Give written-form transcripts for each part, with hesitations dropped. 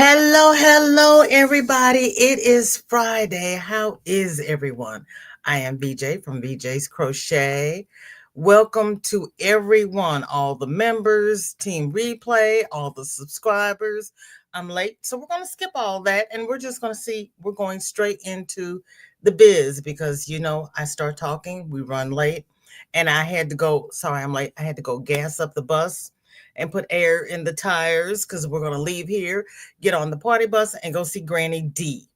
Hello, everybody. It is Friday. How is everyone? I am VJ from VJ's Crochet. Welcome to everyone, all the members, Team Replay, all the subscribers. I'm late, so we're going to skip all that and we're just going to see, we're going straight into the biz because, I start talking, we run late, and I had to go, sorry, I'm late. I had to go gas up the bus and put air in the tires because we're going to leave here, get on the party bus, and go see Granny D.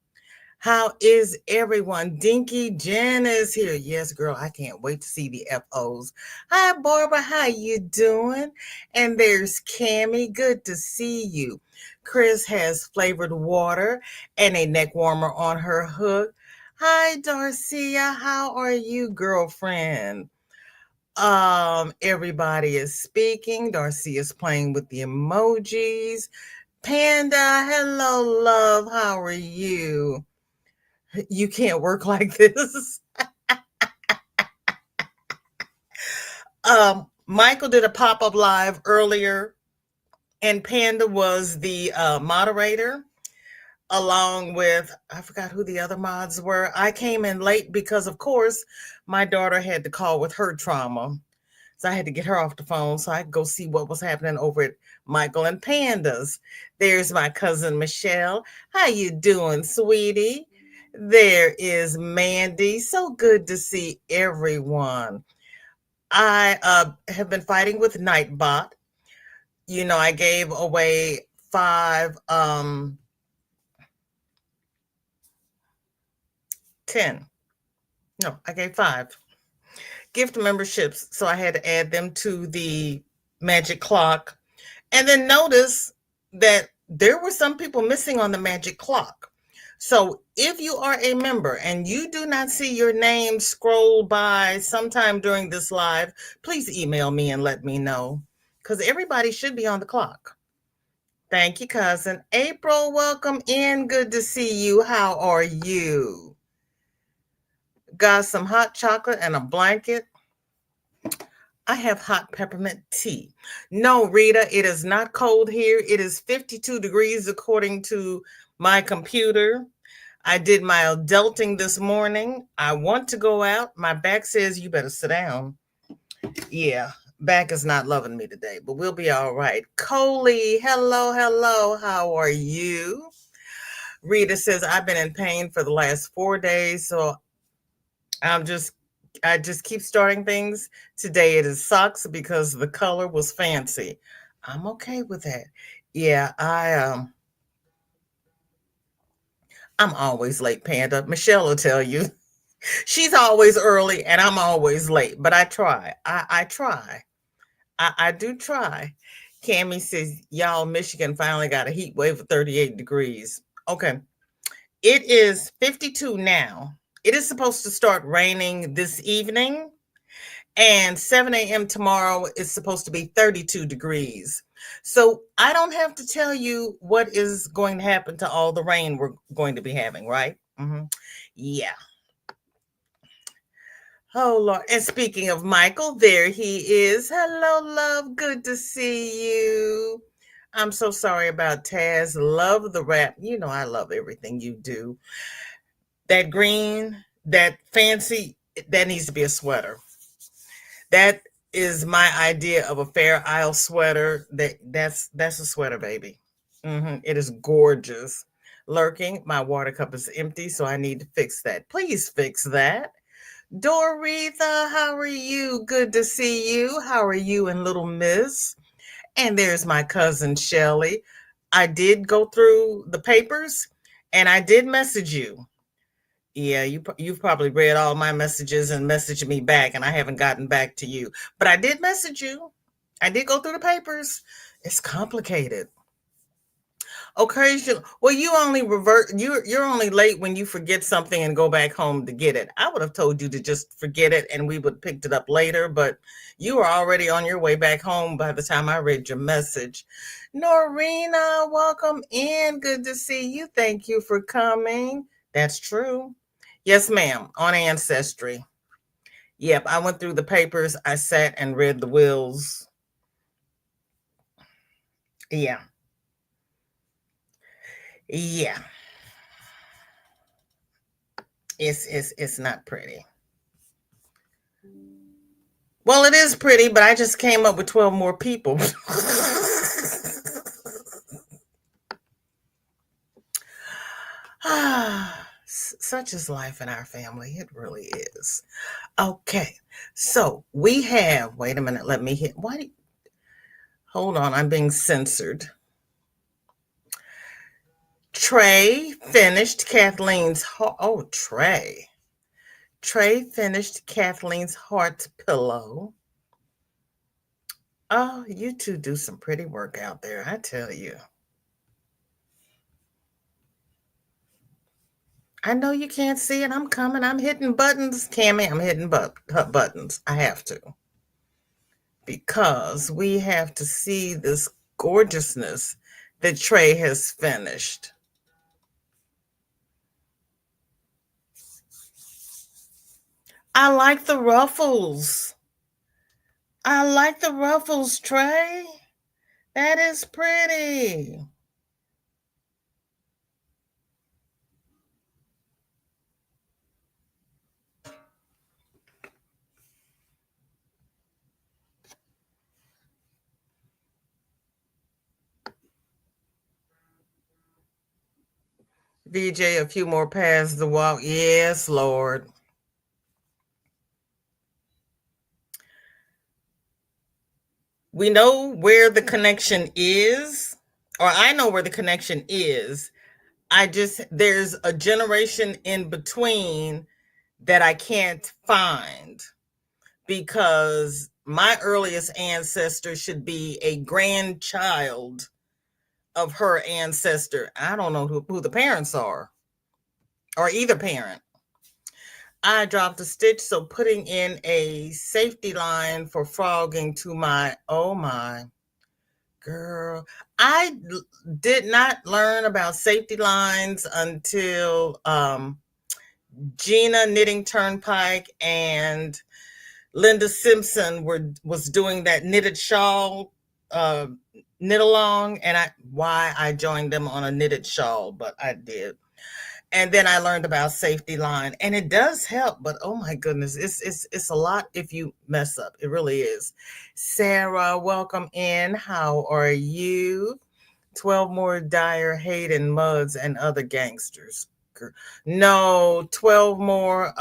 How is everyone? Dinky Jen is here. Yes, girl, I can't wait to see the FOs. Hi, Barbara. How you doing? And there's Cammie. Good to see you. Chris has flavored water and a neck warmer on her hook. Hi, Darcia. How are you, girlfriend? Everybody is speaking. Darcy is playing with the emojis. Panda, hello, love. How are you? You can't work like this. Michael did a pop-up live earlier, and Panda was the moderator, along with, I forgot who the other mods were. I came in late because, of course, my daughter had to call with her trauma. So I had to get her off the phone so I could go see what was happening over at Michael and Pandas. There's my cousin Michelle. How you doing, sweetie? There is Mandy. So good to see everyone. I have been fighting with Nightbot. I gave away 10. No, I gave 5 gift memberships. So I had to add them to the magic clock. And then notice that there were some people missing on the magic clock. So if you are a member and you do not see your name scroll by sometime during this live, please email me and let me know, because everybody should be on the clock. Thank you, cousin. April, welcome in. Good to see you. How are you? Got some hot chocolate and a blanket. I have hot peppermint tea. No, Rita, it is not cold here. It is 52 degrees according to my computer. I did my adulting this morning. I want to go out. My back says you better sit down. Yeah, back is not loving me today, but we'll be all right. Coley, hello. How are you? Rita says, I've been in pain for the last 4 days, so I just keep starting things. Today it is socks because the color was fancy. I'm okay with that. Yeah, I'm always late, Panda. Michelle will tell you. She's always early and I'm always late, but I try. I try. I do try. Cammie says, y'all, Michigan finally got a heat wave of 38 degrees. Okay. It is 52 now. It is supposed to start raining this evening. And 7 a.m. tomorrow is supposed to be 32 degrees. So I don't have to tell you what is going to happen to all the rain we're going to be having, right? Mm-hmm. Yeah. Oh, Lord. And speaking of Michael, there he is. Hello, love. Good to see you. I'm so sorry about Taz. Love the rap. I love everything you do. That green, that fancy, that needs to be a sweater. That is my idea of a Fair Isle sweater. That's a sweater, baby. It is gorgeous. Lurking, my water cup is empty, so I need to fix that. Please fix that. Doretha, how are you? Good to see you. How are you and little miss? And there's my cousin Shelly. I did go through the papers and I did message you. Yeah, you've probably read all my messages and messaged me back, and I haven't gotten back to you. But I did message you. I did go through the papers. It's complicated. Occasionally, well, you only revert. You're only late when you forget something and go back home to get it. I would have told you to just forget it, and we would have picked it up later. But you were already on your way back home by the time I read your message. Norina, welcome in. Good to see you. Thank you for coming. That's true. Yes, ma'am, on Ancestry. Yep, I went through the papers. I sat and read the wills. Yeah. Yeah, it's not pretty. Well, it is pretty, but I just came up with 12 more people. Such is life in our family. It really is. Okay. So we have, wait a minute, let me hit. Hold on, I'm being censored. Trey finished Kathleen's heart. Oh, Trey. Trey finished Kathleen's heart pillow. Oh, you two do some pretty work out there, I tell you. I know you can't see it. I'm coming. I'm hitting buttons. Cammy, I'm hitting buttons. I have to. Because we have to see this gorgeousness that Trey has finished. I like the ruffles. I like the ruffles, Trey. That is pretty. VJ, a few more past the walk. Yes, Lord. We know where the connection is, or I know where the connection is. There's a generation in between that I can't find because my earliest ancestor should be a grandchild of her ancestor. I don't know who the parents are, or either parent. I dropped a stitch, so putting in a safety line for frogging to my, oh my, girl. Did not learn about safety lines until Gina Knitting Turnpike and Linda Simpson was doing that knitted shawl uh, knit along, and I joined them on a knitted shawl, but I did. And then I learned about safety line, and it does help, but oh my goodness, it's a lot if you mess up. It really is. Sarah, welcome in. How are you? 12 more Dyer, Hayden, Muds, and other gangsters. No, 12 more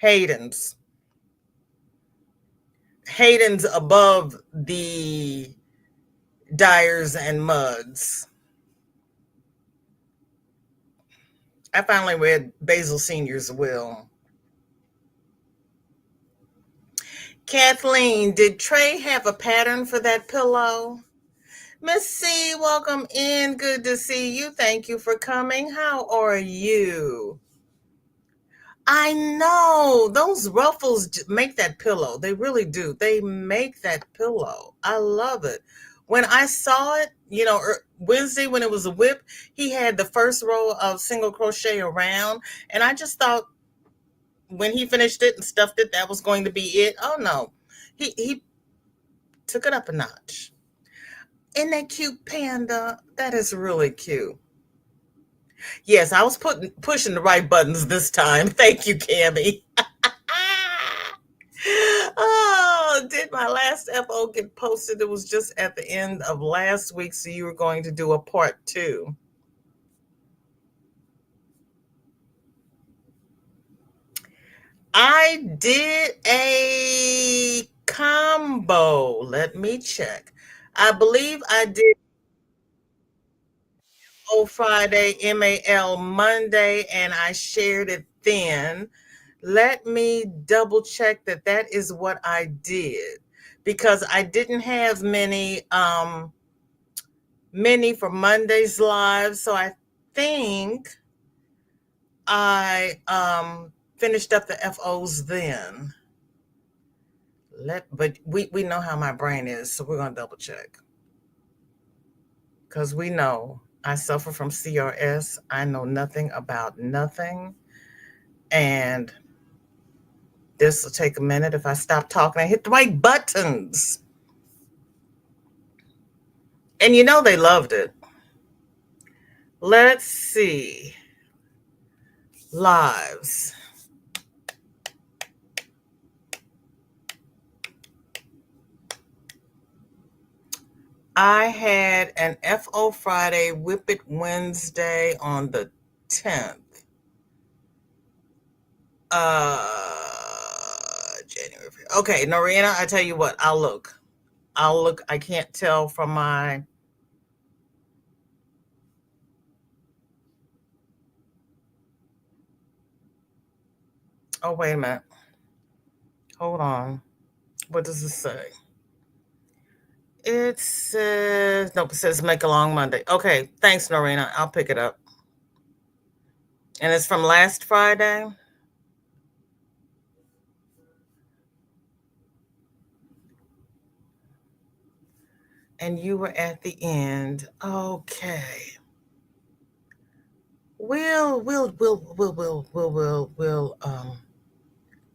Haydens. Hayden's above the Dyers and Muds. I finally read Basil Senior's will. Kathleen, did Trey have a pattern for that pillow? Miss C, welcome in. Good to see you. Thank you for coming. How are you? I know those ruffles make that pillow. They really do. They make that pillow. I love it. When I saw it, Wednesday when it was a whip, he had the first row of single crochet around, and I just thought when he finished it and stuffed it, that was going to be it. Oh no, he took it up a notch. Isn't that cute, Panda? That is really cute. Yes, I was pushing the right buttons this time. Thank you, Cammy. Oh, did my last FO get posted? It was just at the end of last week, so you were going to do a part 2. I did a combo. Let me check. I believe I did O Friday, MAL Monday, and I shared it then. Let me double check that is what I did, because I didn't have many for Monday's live, so I think I finished up the FOs then. But we know how my brain is, so we're gonna double check. Because we know I suffer from CRS. I know nothing about nothing. And this will take a minute if I stop talking and hit the right buttons. And they loved it. Let's see. Lives. I had an FO Friday, Whip It Wednesday on the 10th. January. Okay, Norena, I tell you what, I'll look. I'll look. I can't tell from my. Oh, wait a minute. Hold on. What does it say? It says, nope, it says make a long Monday. Okay, thanks, Norena. I'll pick it up. And it's from last Friday. And you were at the end. Okay. We'll.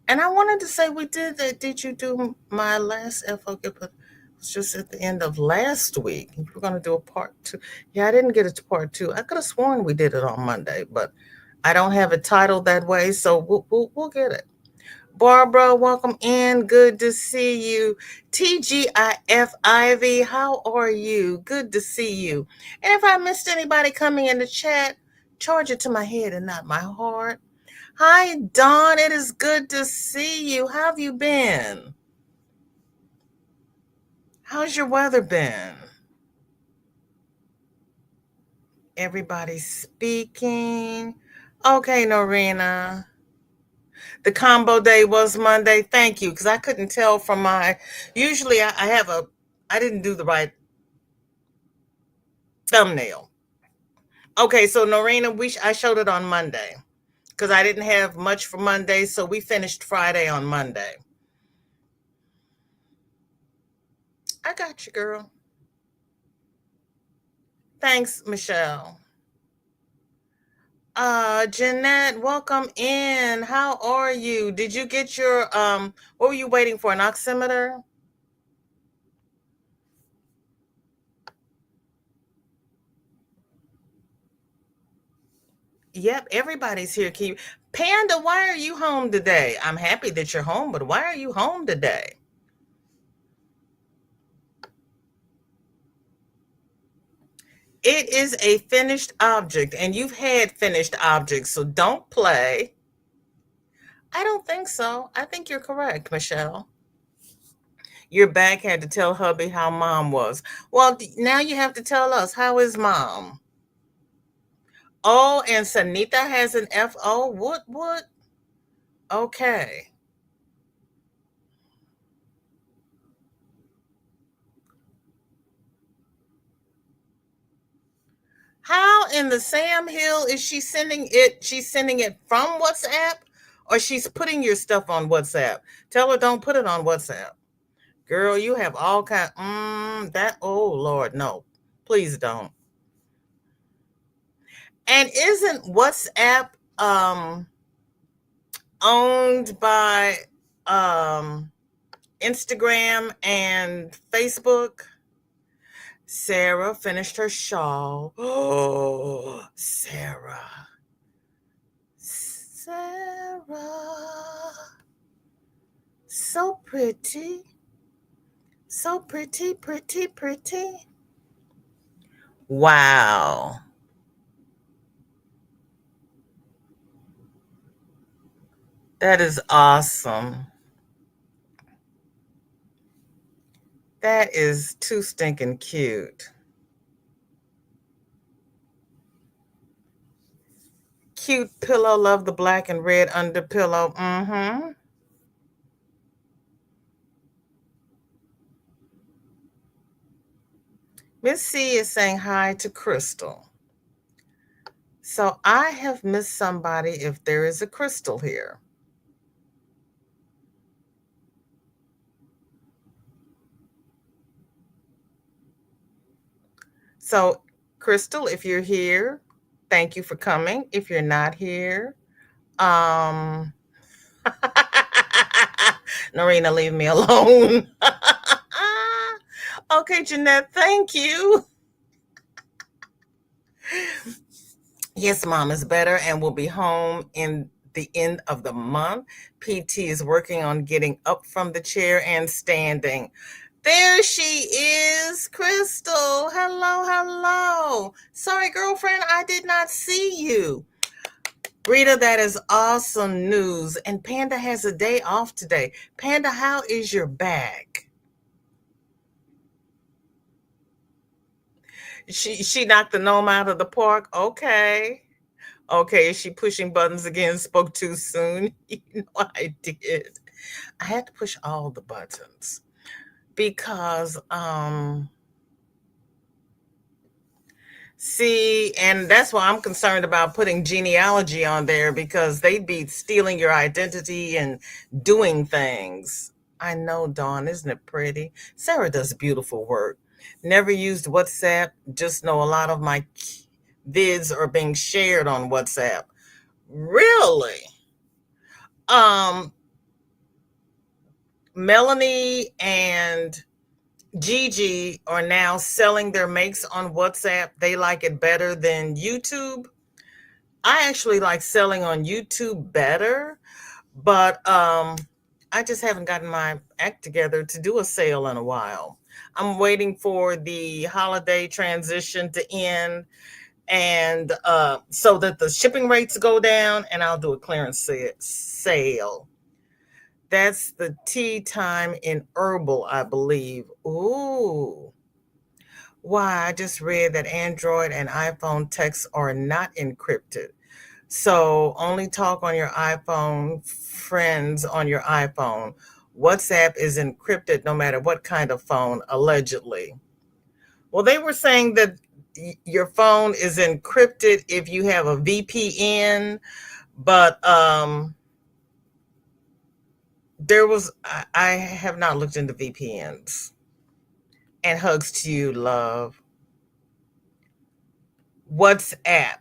And I wanted to say we did that. Did you do my last FOK? But it was just at the end of last week. We're going to do a part two. Yeah, I didn't get it to part two. I could have sworn we did it on Monday, but I don't have it titled that way, so we'll get it. Barbara, welcome in. Good to see you. TGIF Ivy, how are you? Good to see you. And if I missed anybody coming in the chat, charge it to my head and not my heart. Hi, Dawn. It is good to see you. How have you been? How's your weather been? Everybody speaking. Okay, Norena. The combo day was Monday. Thank you, because I couldn't tell from my. Usually, I have a. I didn't do the right thumbnail. Okay, so Norena, I showed it on Monday because I didn't have much for Monday, so we finished Friday on Monday. I got you, girl. Thanks, Michelle. Jeanette, welcome in. How are you? Did you get your what were you waiting for? An oximeter? Yep, everybody's here. Panda, why are you home today? I'm happy that you're home, but why are you home today? It is a finished object, and you've had finished objects, so don't play. I don't think so. I think you're correct, Michelle. Your back had to tell hubby how mom was. Well, now you have to tell us, how is mom? Oh, and Sanita has an FO. What? Okay. How in the Sam Hill is she sending it? She's sending it from WhatsApp, or she's putting your stuff on WhatsApp. Tell her don't put it on WhatsApp. Girl, you have all kind that oh Lord, no. Please don't. And isn't WhatsApp owned by Instagram and Facebook? Sarah finished her shawl. Oh, Sarah. Sarah. So pretty. So pretty, pretty, pretty. Wow. That is awesome. That is too stinking cute. Cute pillow. Love the black and red under pillow. Mm-hmm. Miss C is saying hi to Crystal. So I have missed somebody if there is a Crystal here. So, Crystal, if you're here, thank you for coming. If you're not here, um, Norena, leave me alone. Okay, Jeanette, thank you. Yes, mom is better and will be home in the end of the month. PT is working on getting up from the chair and standing. There she is, Crystal. Hello, hello. Sorry, girlfriend, I did not see you. Rita, that is awesome news. And Panda has a day off today. Panda, how is your back? She knocked the gnome out of the park. Okay. Okay, is she pushing buttons again? Spoke too soon. You know I did. I had to push all the buttons because see, and that's why I'm concerned about putting genealogy on there because they'd be stealing your identity and doing things. I know, Dawn, isn't it pretty? Sarah does beautiful work. Never used WhatsApp, just know a lot of my vids are being shared on WhatsApp. Really? Um, Melanie and Gigi are now selling their makes on WhatsApp. They like it better than YouTube. I actually like selling on YouTube better, but I just haven't gotten my act together to do a sale in a while. I'm waiting for the holiday transition to end and so that the shipping rates go down and I'll do a clearance sale. That's the tea time in herbal, I believe. Ooh. Why? I just read that Android and iPhone texts are not encrypted. So only talk on your iPhone, friends on your iPhone. WhatsApp is encrypted no matter what kind of phone, allegedly. Well, they were saying that your phone is encrypted if you have a VPN, but I have not looked into VPNs. And hugs to you, love. WhatsApp.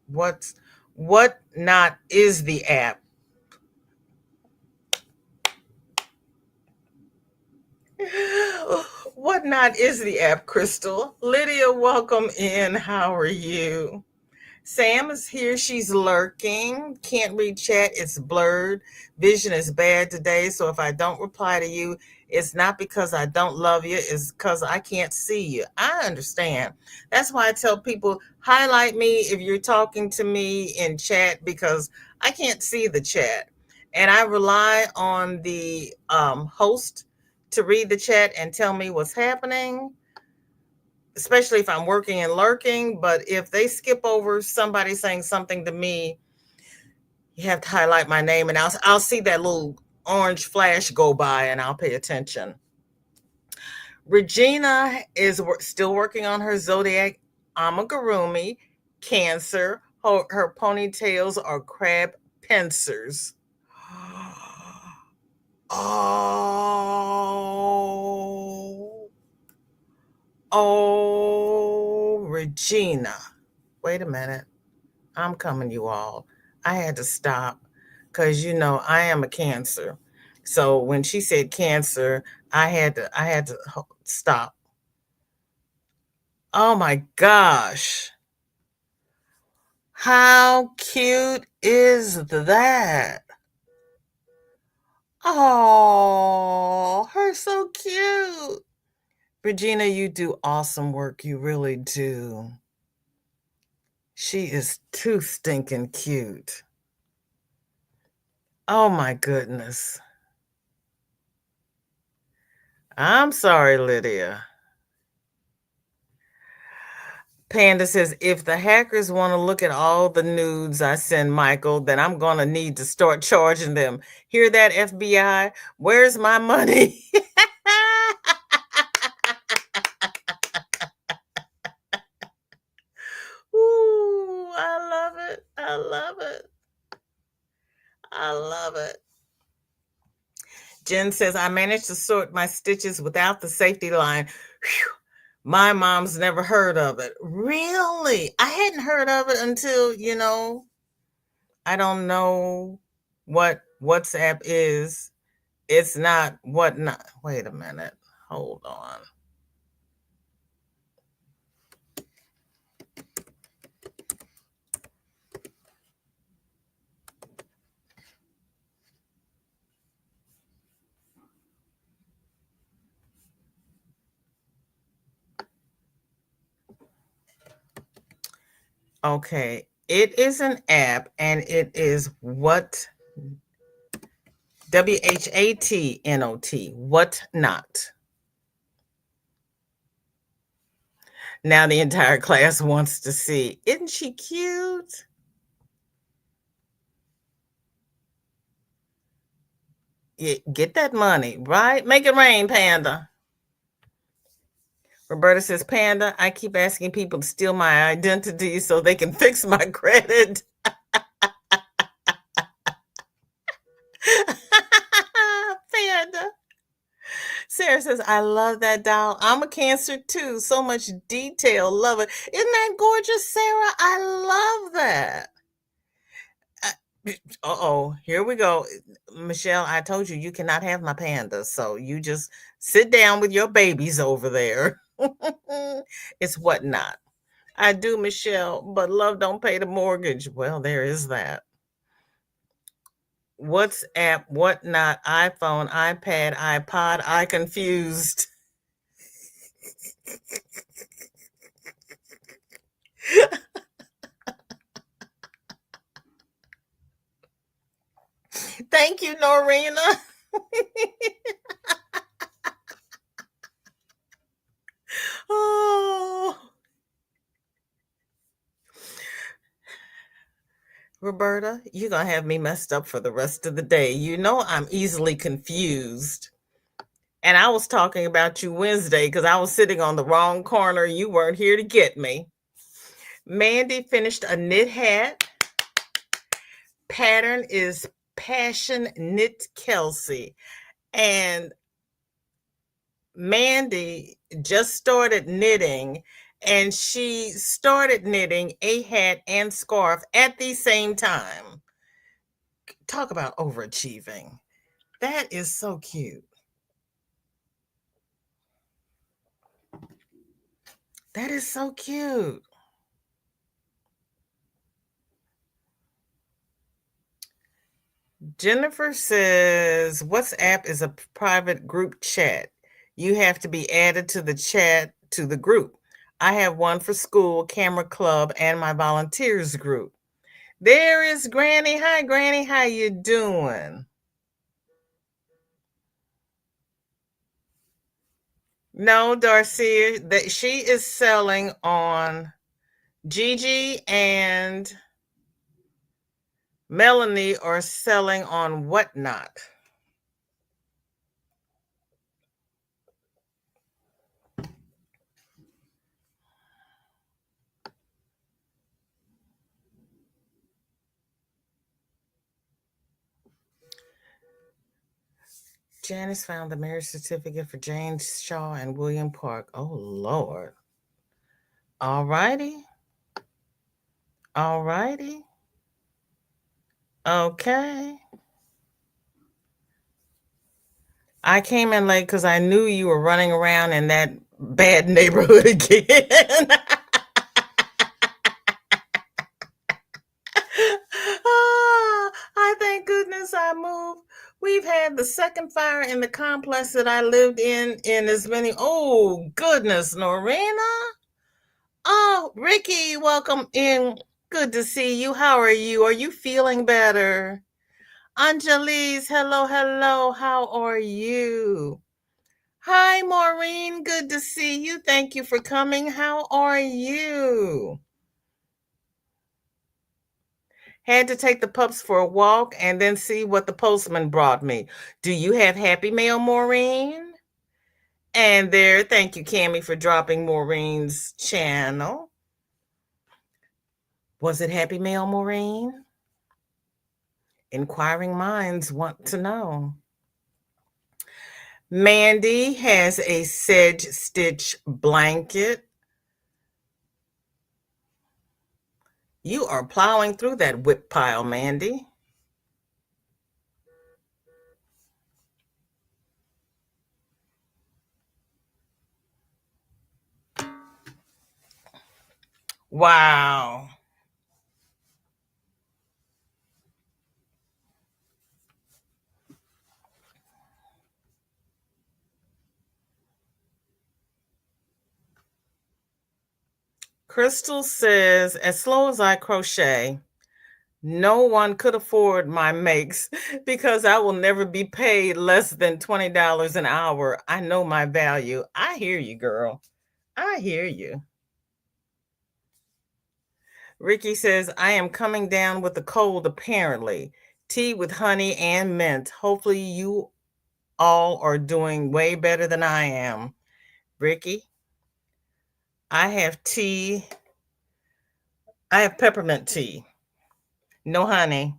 What's what not is the app? What not is the app, Crystal? Lydia, welcome in. How are you? Sam is here. She's lurking. Can't read chat. It's blurred. Vision is bad today. So if I don't reply to you, it's not because I don't love you. It's because I can't see you. I understand. That's why I tell people highlight me if you're talking to me in chat because I can't see the chat. And I rely on the host to read the chat and tell me what's happening, especially if I'm working and lurking. But if they skip over somebody saying something to me, you have to highlight my name and I'll see that little orange flash go by and I'll pay attention. Regina is still working on her zodiac amigurumi, Cancer. Her ponytails are crab pincers. Oh, Regina. Wait a minute. I'm coming, you all. I had to stop because I am a Cancer. So when she said Cancer, I had to stop. Oh my gosh. How cute is that? Oh, her so cute. Regina, you do awesome work. You really do. She is too stinking cute. Oh my goodness. I'm sorry, Lydia. Panda says, if the hackers want to look at all the nudes I send Michael, then I'm going to need to start charging them. Hear that, FBI? Where's my money? Ooh, I love it. I love it. I love it. Jen says, I managed to sort my stitches without the safety line. Whew. My mom's never heard of it. Really? I hadn't heard of it until, I don't know what WhatsApp is. It's not what not. Wait a minute. Hold on. Okay. It is an app and it is WHATNOT, what not. Now the entire class wants to see. Isn't she cute? Yeah, get that money, right? Make it rain, Panda. Roberta says, Panda, I keep asking people to steal my identity so they can fix my credit. Panda. Sarah says, I love that doll. I'm a Cancer too. So much detail. Love it. Isn't that gorgeous, Sarah? I love that. Uh-oh, here we go. Michelle, I told you cannot have my panda. So you just sit down with your babies over there. It's whatnot. I do, Michelle, but love don't pay the mortgage. Well, there is that. WhatsApp, whatnot, iPhone, iPad, iPod, I confused. Thank you, Norina. Oh, Roberta, you're going to have me messed up for the rest of the day. You know I'm easily confused. And I was talking about you Wednesday because I was sitting on the wrong corner. You weren't here to get me. Mandy finished a knit hat. Pattern is Passion Knit Kelsey. And Mandy just started knitting, and she started knitting a hat and scarf at the same time. Talk about overachieving. That is so cute. That is so cute. Jennifer says, WhatsApp is a private group chat. You have to be added to the chat to the group. I have one for school, camera club, and my volunteers group. There is Granny. Hi, Granny. How you doing? No, Darcy, that she is selling on Gigi and Melanie are selling on whatnot. Janice found the marriage certificate for James Shaw and William Park. Oh, Lord. All righty. All righty. Okay. I came in late because I knew you were running around in that bad neighborhood again. I thank goodness I moved. We've had the second fire in the complex that I lived in as many. Oh, goodness, Norena. Oh, Ricky, welcome in. Good to see you. How are you? Are you feeling better? Angelis, hello, hello. How are you? Hi, Maureen. Good to see you. Thank you for coming. How are you? Had to take the pups for a walk and then see what the postman brought me. Do you have Happy Mail, Maureen? And there, thank you, Cammie, for dropping Maureen's channel. Was it Happy Mail, Maureen? Inquiring minds want to know. Mandy has a sedge stitch blanket. You are plowing through that whip pile, Mandy. Wow. Crystal says, as slow as I crochet, no one could afford my makes because I will never be paid less than $20 an hour. I know my value. I hear you, girl. I hear you. Ricky says, I am coming down with a cold, apparently. Tea with honey and mint. Hopefully, you all are doing way better than I am. Ricky, I have tea. I have peppermint tea. No honey.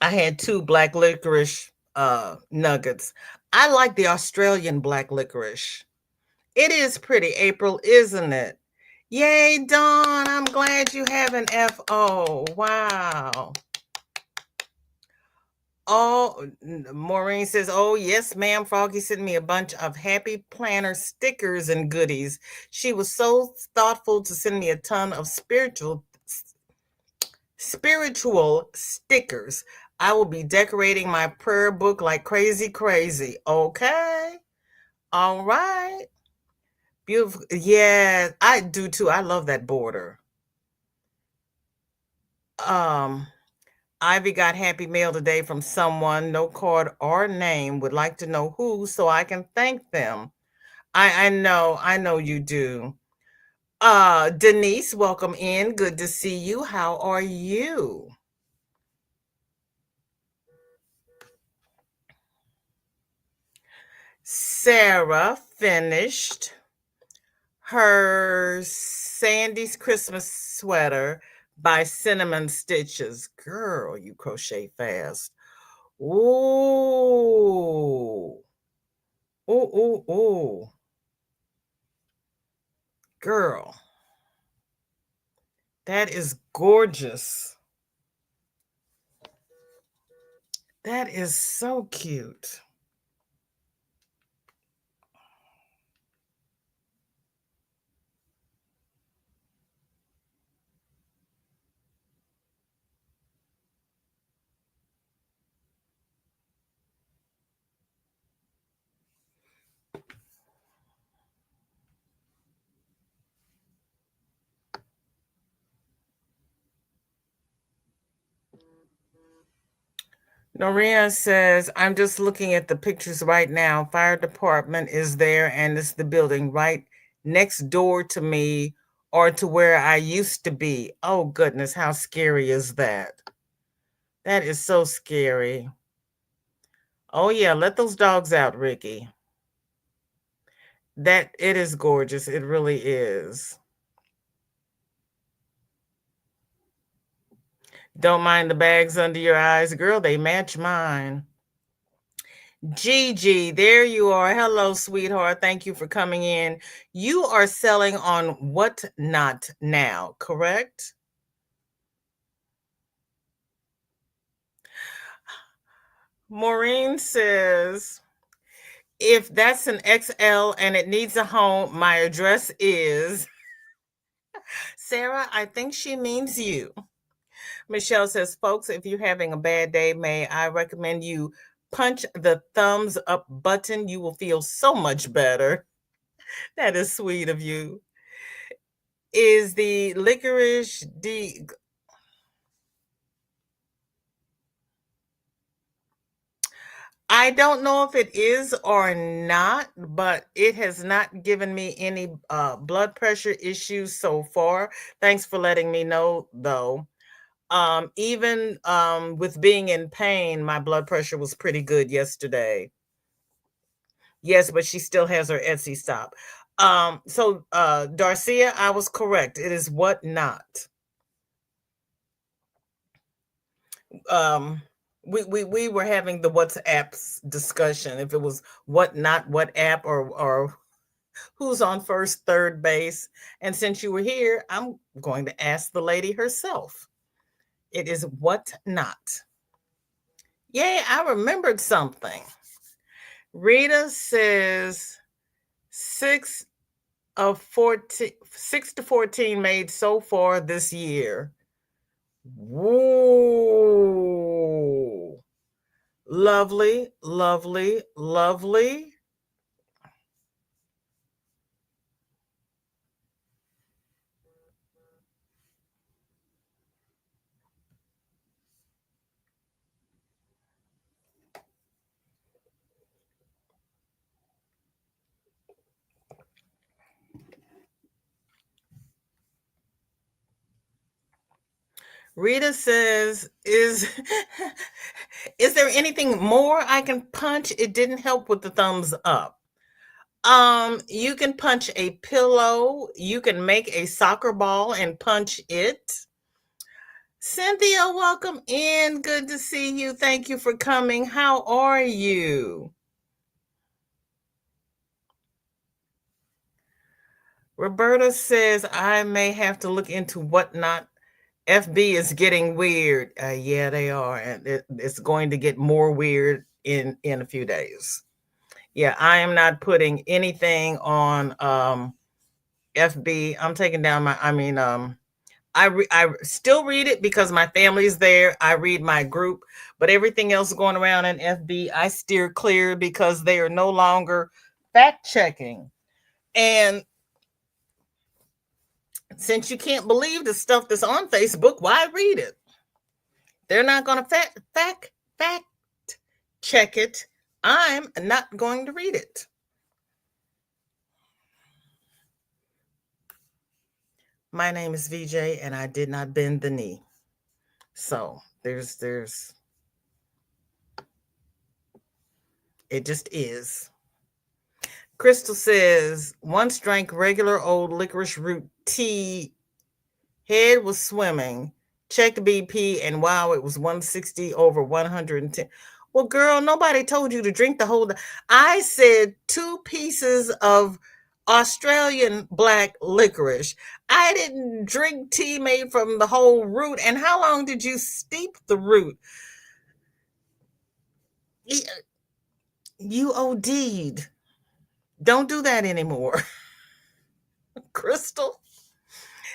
I had 2 black licorice nuggets. I like the Australian black licorice. It is pretty, April, isn't it? Yay, Dawn. I'm glad you have an FO. Wow. Oh, Maureen says, oh, yes, ma'am. Froggy sent me a bunch of happy planner stickers and goodies. She was so thoughtful to send me a ton of spiritual stickers. I will be decorating my prayer book like crazy, crazy. Okay. All right. Beautiful. Yeah, I do too. I love that border. Um, Ivy got happy mail today from someone, no card or name, would like to know who so I can thank them. I know you do. Denise, welcome in. Good to see you. How are you? Sarah finished her Sandy's Christmas sweater by Cinnamon Stitches. Girl, you crochet fast. Ooh. Ooh, ooh, ooh. Girl, that is gorgeous. That is so cute. Noria says, I'm just looking at the pictures right now. Fire department is there, and it's the building right next door to me or to where I used to be. Oh, goodness, how scary is that? That is so scary. Oh, yeah, let those dogs out, Ricky. That it is gorgeous. It really is. Don't mind the bags under your eyes, girl. They match mine. Gigi, there you are. Hello, sweetheart. Thank you for coming in. You are selling on What Not Now, correct? Maureen says, if that's an XL and it needs a home, my address is. Sarah, I think she means you. Michelle says, folks, if you're having a bad day, may I recommend you punch the thumbs up button? You will feel so much better. That is sweet of you. Is the licorice I don't know if it is or not, but it has not given me any blood pressure issues so far. Thanks for letting me know, though. Even with being in pain, my blood pressure was pretty good yesterday. Yes, but she still has her Etsy stop. Darcia, I was correct. It is what not. Um, we were having the WhatsApps discussion. If it was what not, what app, or who's on first, third base. And since you were here, I'm going to ask the lady herself. It is what not. Yay, I remembered something. Rita says 6 to 14 made so far this year. Whoa. Lovely, lovely, lovely. Rita says, is there anything more I can punch? It didn't help with the thumbs up. You can punch a pillow. You can make a soccer ball and punch it. Cynthia, welcome in. Good to see you. Thank you for coming. How are you? Roberta says, I may have to look into whatnot. FB is getting weird. Yeah, they are. And it's going to get more weird in a few days. Yeah, I am not putting anything on FB. I'm taking down I still read it because my family's there. I read my group, but everything else going around in FB, I steer clear because they are no longer fact checking. And since you can't believe the stuff that's on Facebook, why read it? They're not going to fact check it. I'm not going to read it. My name is VJ and I did not bend the knee. So there's it just is. Crystal says, once drank regular old licorice root tea, head was swimming, checked BP, and wow, it was 160 over 110. Well, girl, nobody told you to drink the whole. I said 2 pieces of Australian black licorice. I didn't drink tea made from the whole root. And how long did you steep the root? You OD'd. Don't do that anymore. Crystal.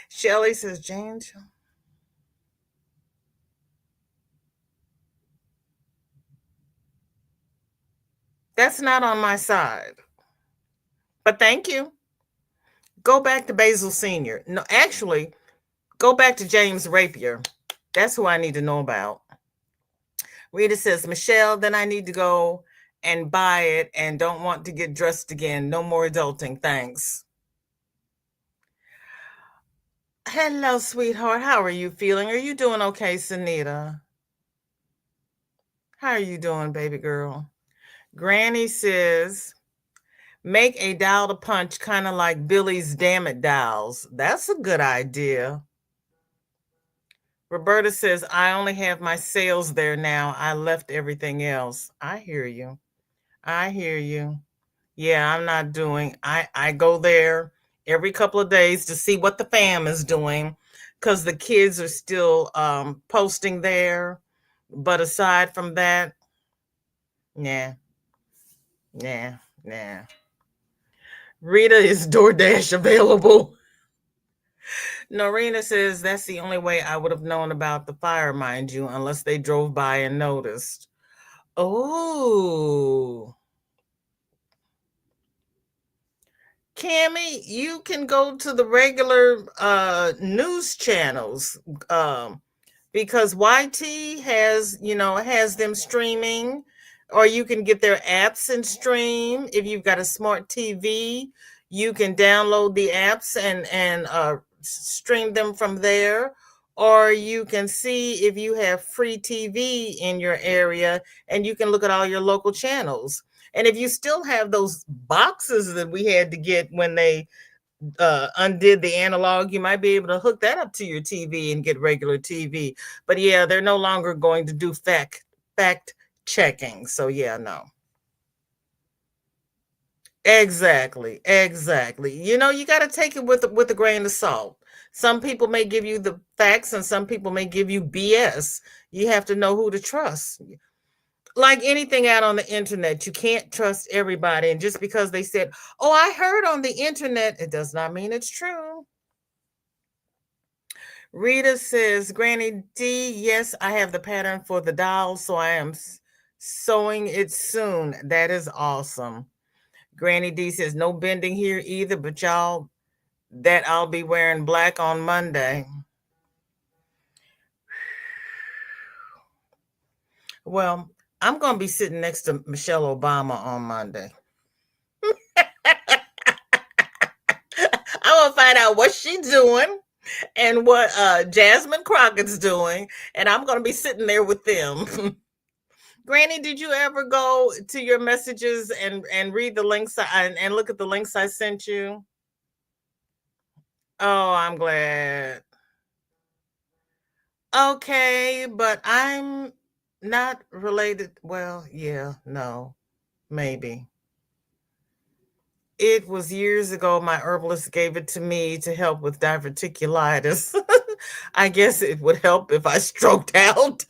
Shelly says, James. That's not on my side. But thank you. Go back to Basil Sr. No, actually, go back to James Rapier. That's who I need to know about. Rita says, Michelle, then I need to go and buy it and don't want to get dressed again. No more adulting. Thanks. Hello, sweetheart. How are you feeling? Are you doing okay, Sunita? How are you doing, baby girl? Granny says, make a dial to punch kind of like Billy's Damn It dials. That's a good idea. Roberta says, I only have my sales there now. I left everything else. I hear you. I hear you. Yeah, I'm not doing, I go there every couple of days to see what the fam is doing because the kids are still posting there. But aside from that, nah, nah, nah. Rita, is DoorDash available? Norina says that's the only way I would have known about the fire, mind you, unless they drove by and noticed. Oh, Cammy, you can go to the regular news channels because YT has them streaming, or you can get their apps and stream. If you've got a smart TV, you can download the apps and stream them from there. Or you can see if you have free TV in your area and you can look at all your local channels. And if you still have those boxes that we had to get when they undid the analog, you might be able to hook that up to your TV and get regular TV. But yeah, they're no longer going to do fact checking. So yeah, no. Exactly. You got to take it with a grain of salt. Some people may give you the facts and some people may give you BS. You have to know who to trust. Like anything out on the internet, you can't trust everybody. And just because they said, oh, I heard on the internet, it does not mean it's true. Rita says, Granny D, yes, I have the pattern for the doll, so I am sewing it soon. That is awesome. Granny D says, no bending here either, but y'all, that I'll be wearing black on Monday. Well, I'm going to be sitting next to Michelle Obama on Monday. I want to find out what she's doing. and what Jasmine Crockett's doing, and I'm going to be sitting there with them. Granny, did you ever go to your messages and read the links and look at the links I sent you? Oh, I'm glad. Okay, but I'm not related. Well, yeah, no, maybe. It was years ago. My herbalist gave it to me to help with diverticulitis. I guess it would help if I stroked out.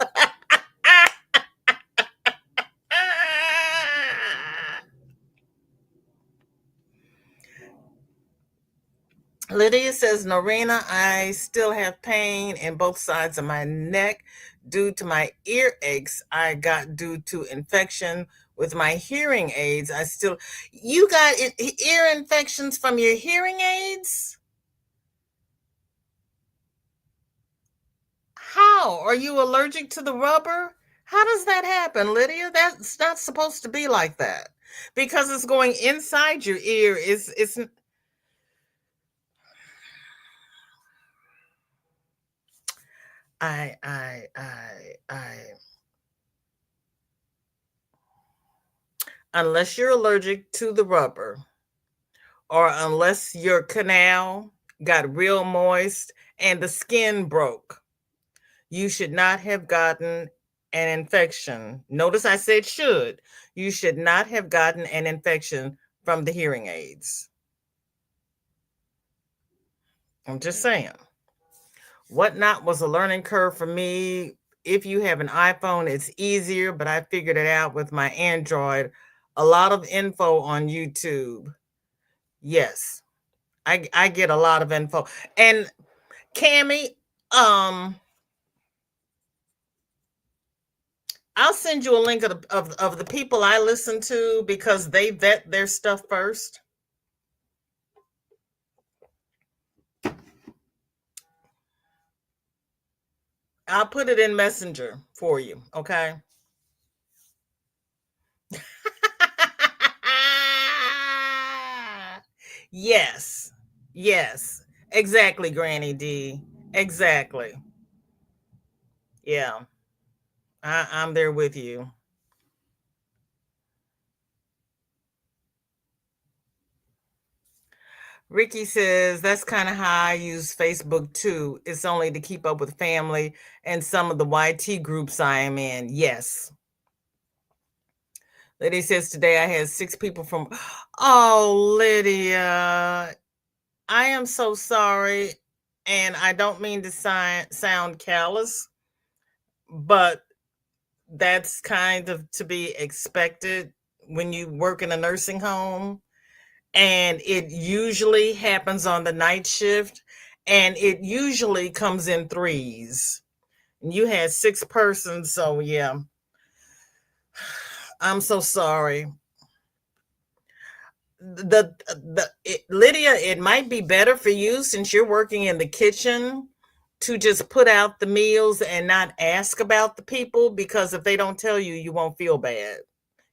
Lydia says, Norena, I still have pain in both sides of my neck due to my ear aches I got due to infection with my hearing aids. You got ear infections from your hearing aids? How? Are you allergic to the rubber? How does that happen, Lydia? That's not supposed to be like that because it's going inside your ear. It's I unless you're allergic to the rubber or unless your canal got real moist and the skin broke, you should not have gotten an infection. Notice I said should. You should not have gotten an infection from the hearing aids. I'm just saying. Whatnot was a learning curve for me. If you have an iPhone, it's easier, but I figured it out with my Android. A lot of info on YouTube. Yes, I get a lot of info. And Cammy, um, I'll send you a link of the people I listen to because they vet their stuff first. I'll put it in Messenger for you. Okay. Yes. Yes. Exactly, Granny D. Exactly. Yeah. I'm there with you. Ricky says that's kind of how I use Facebook too. It's only to keep up with family and some of the YT groups I am in. Yes. Lydia says today I had 6 people from. Oh, Lydia, I am so sorry. And I don't mean to sound callous, but that's kind of to be expected when you work in a nursing home. And it usually happens on the night shift. And it usually comes in threes. And you had 6 persons. So, yeah, I'm so sorry. Lydia, it might be better for you since you're working in the kitchen to just put out the meals and not ask about the people because if they don't tell you, you won't feel bad.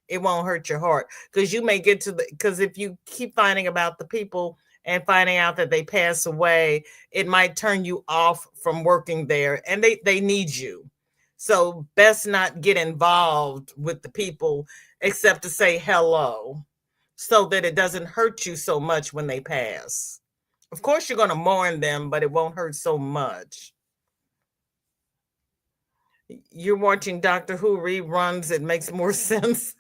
It won't hurt your heart because you may get to the because if you keep finding about the people and finding out that they pass away, it might turn you off from working there and they need you. So best not get involved with the people except to say hello so that it doesn't hurt you so much when they pass. Of course, you're going to mourn them, but it won't hurt so much. You're watching Doctor Who reruns, it makes more sense.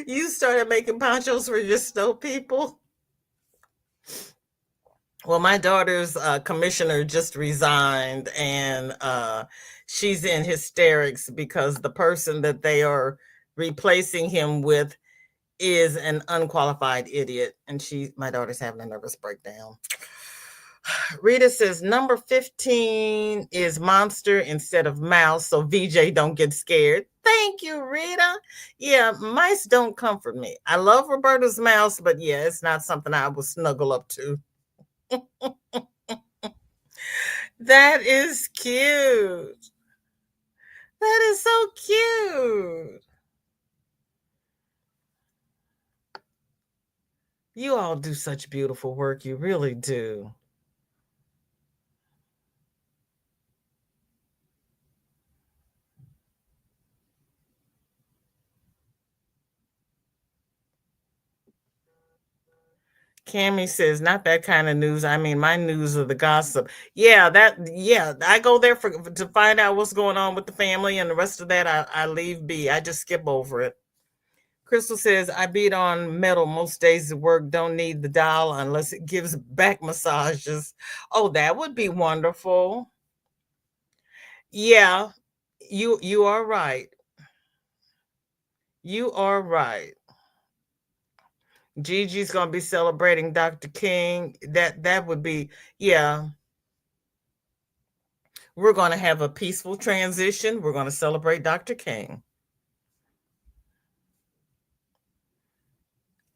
You started making ponchos for your snow people. Well, my daughter's commissioner just resigned, and she's in hysterics because the person that they are replacing him with is an unqualified idiot, and my daughter's having a nervous breakdown. Rita says number 15 is monster instead of mouse, so VJ don't get scared. Thank you, Rita. Yeah, mice don't comfort me. I love Roberta's mouse, but yeah, it's not something I would snuggle up to. That is cute. That is so cute. You all do such beautiful work. You really do. Cammy says, not that kind of news. I mean, my news of the gossip. Yeah, I go there to find out what's going on with the family, and the rest of that I leave be. I just skip over it. Crystal says, I beat on metal most days at work, don't need the dial unless it gives back massages. Oh, that would be wonderful. Yeah, you are right. You are right. Gigi's gonna be celebrating Dr. King. That would be, yeah. We're gonna have a peaceful transition. We're gonna celebrate Dr. King.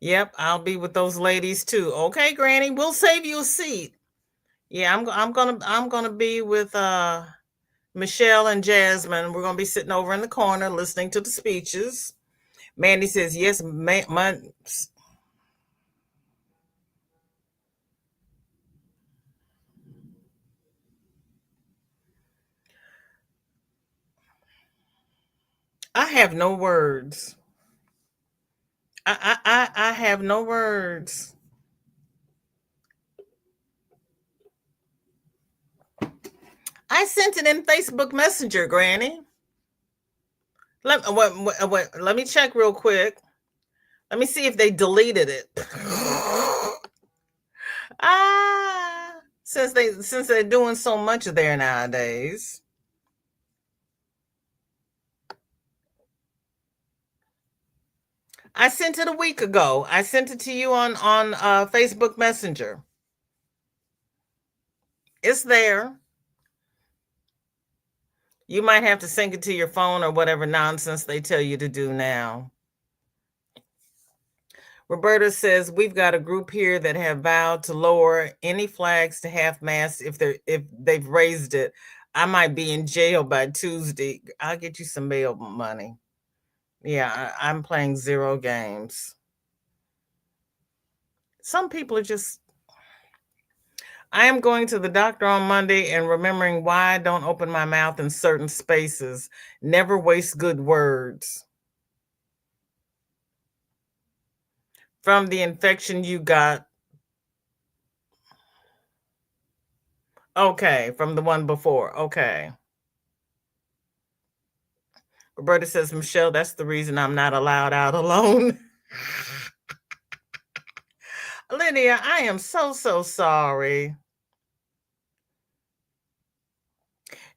Yep, I'll be with those ladies too. Okay, Granny, we'll save you a seat. Yeah, I'm gonna be with Michelle and Jasmine. We're gonna be sitting over in the corner listening to the speeches. Mandy says yes. I have no words. I have no words. I sent it in Facebook Messenger, Granny. Let me check real quick. Let me see if they deleted it. Since they're doing so much there nowadays. I sent it a week ago. I sent it to you on Facebook Messenger. It's there. You might have to sync it to your phone or whatever nonsense they tell you to do now. Roberta says we've got a group here that have vowed to lower any flags to half mast if they've raised it. I might be in jail by Tuesday. I'll get you some bail money. Yeah, I'm playing zero games. Some people are just. I am going to the doctor on Monday and remembering why I don't open my mouth in certain spaces. Never waste good words. From the infection you got. Okay, from the one before. Okay. Roberta says, Michelle, that's the reason I'm not allowed out alone. Lydia, I am so sorry.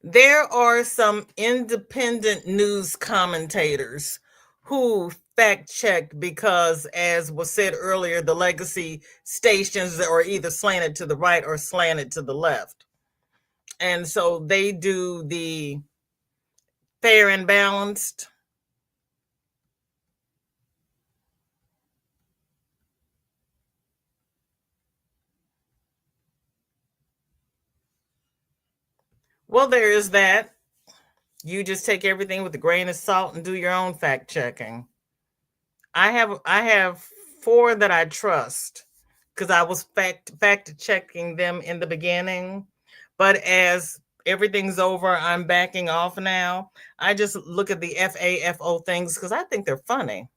There are some independent news commentators who fact check because, as was said earlier, the legacy stations are either slanted to the right or slanted to the left. And so they do the fair and balanced. Well, there is that. You just take everything with a grain of salt and do your own fact checking. I have four that I trust because I was fact checking them in the beginning, but as everything's over, I'm backing off now. I just look at the FAFO things because I think they're funny.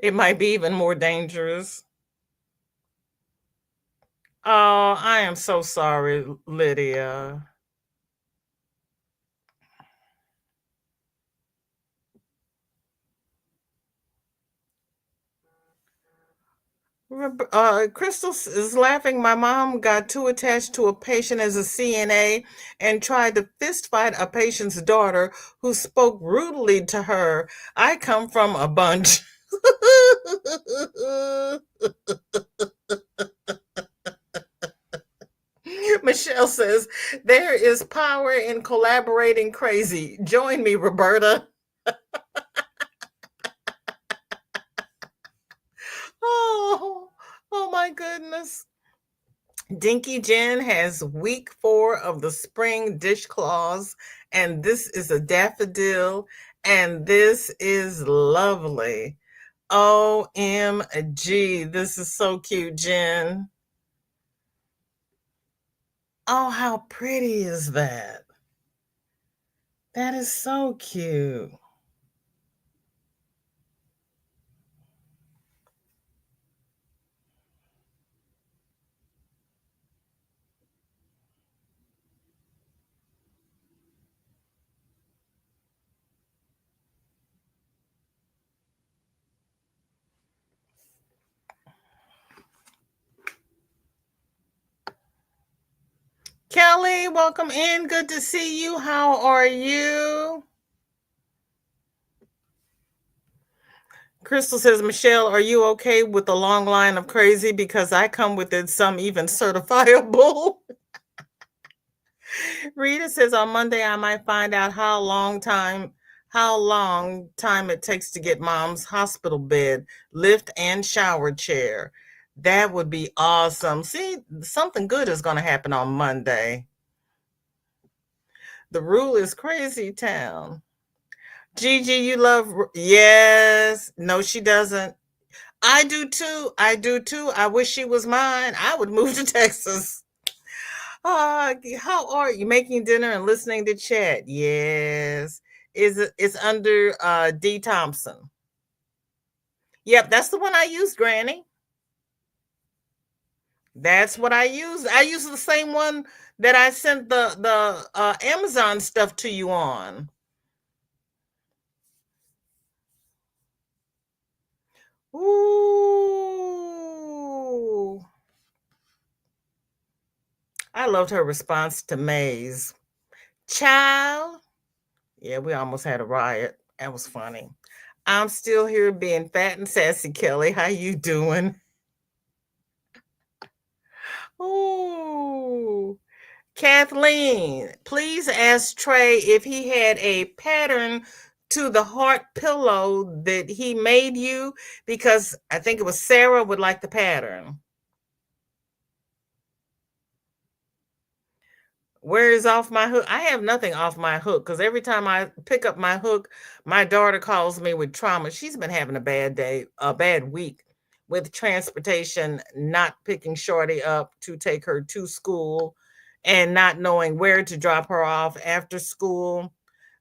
It might be even more dangerous. Oh, I am so sorry, Lydia. Crystal is laughing. My mom got too attached to a patient as a CNA and tried to fist fight a patient's daughter who spoke rudely to her. I come from a bunch. Michelle says, there is power in collaborating crazy. Join me, Roberta. Oh, oh my goodness. Dinky Jen has week 4 of the spring dishcloths, and this is a daffodil, and this is lovely. OMG. This is so cute, Jen. Oh, how pretty is that? That is so cute. Kelly, welcome in. Good to see you. How are you? Crystal says, Michelle, are you okay with the long line of crazy? Because I come with it, some even certifiable. Rita says on Monday I might find out how long time it takes to get mom's hospital bed, lift, and shower chair. That would be awesome. See, something good is going to happen on Monday. The rule is crazy town. Gigi, you love, yes. No, she doesn't. I do too. I do too. I wish she was mine. I would move to Texas. How are you? Making dinner and listening to chat? Yes. It's under D Thompson. Yep, that's the one I used, Granny. That's what I use. I use the same one that I sent the Amazon stuff to you on. Ooh. I loved her response to Maze. Child. Yeah, we almost had a riot. That was funny. I'm still here being fat and sassy, Kelly. How you doing? Oh, Kathleen, please ask Trey if he had a pattern to the heart pillow that he made you because I think it was Sarah would like the pattern. Where is off my hook? I have nothing off my hook because every time I pick up my hook, my daughter calls me with trauma. She's been having a bad day, a bad week with transportation, not picking Shorty up to take her to school and not knowing where to drop her off after school.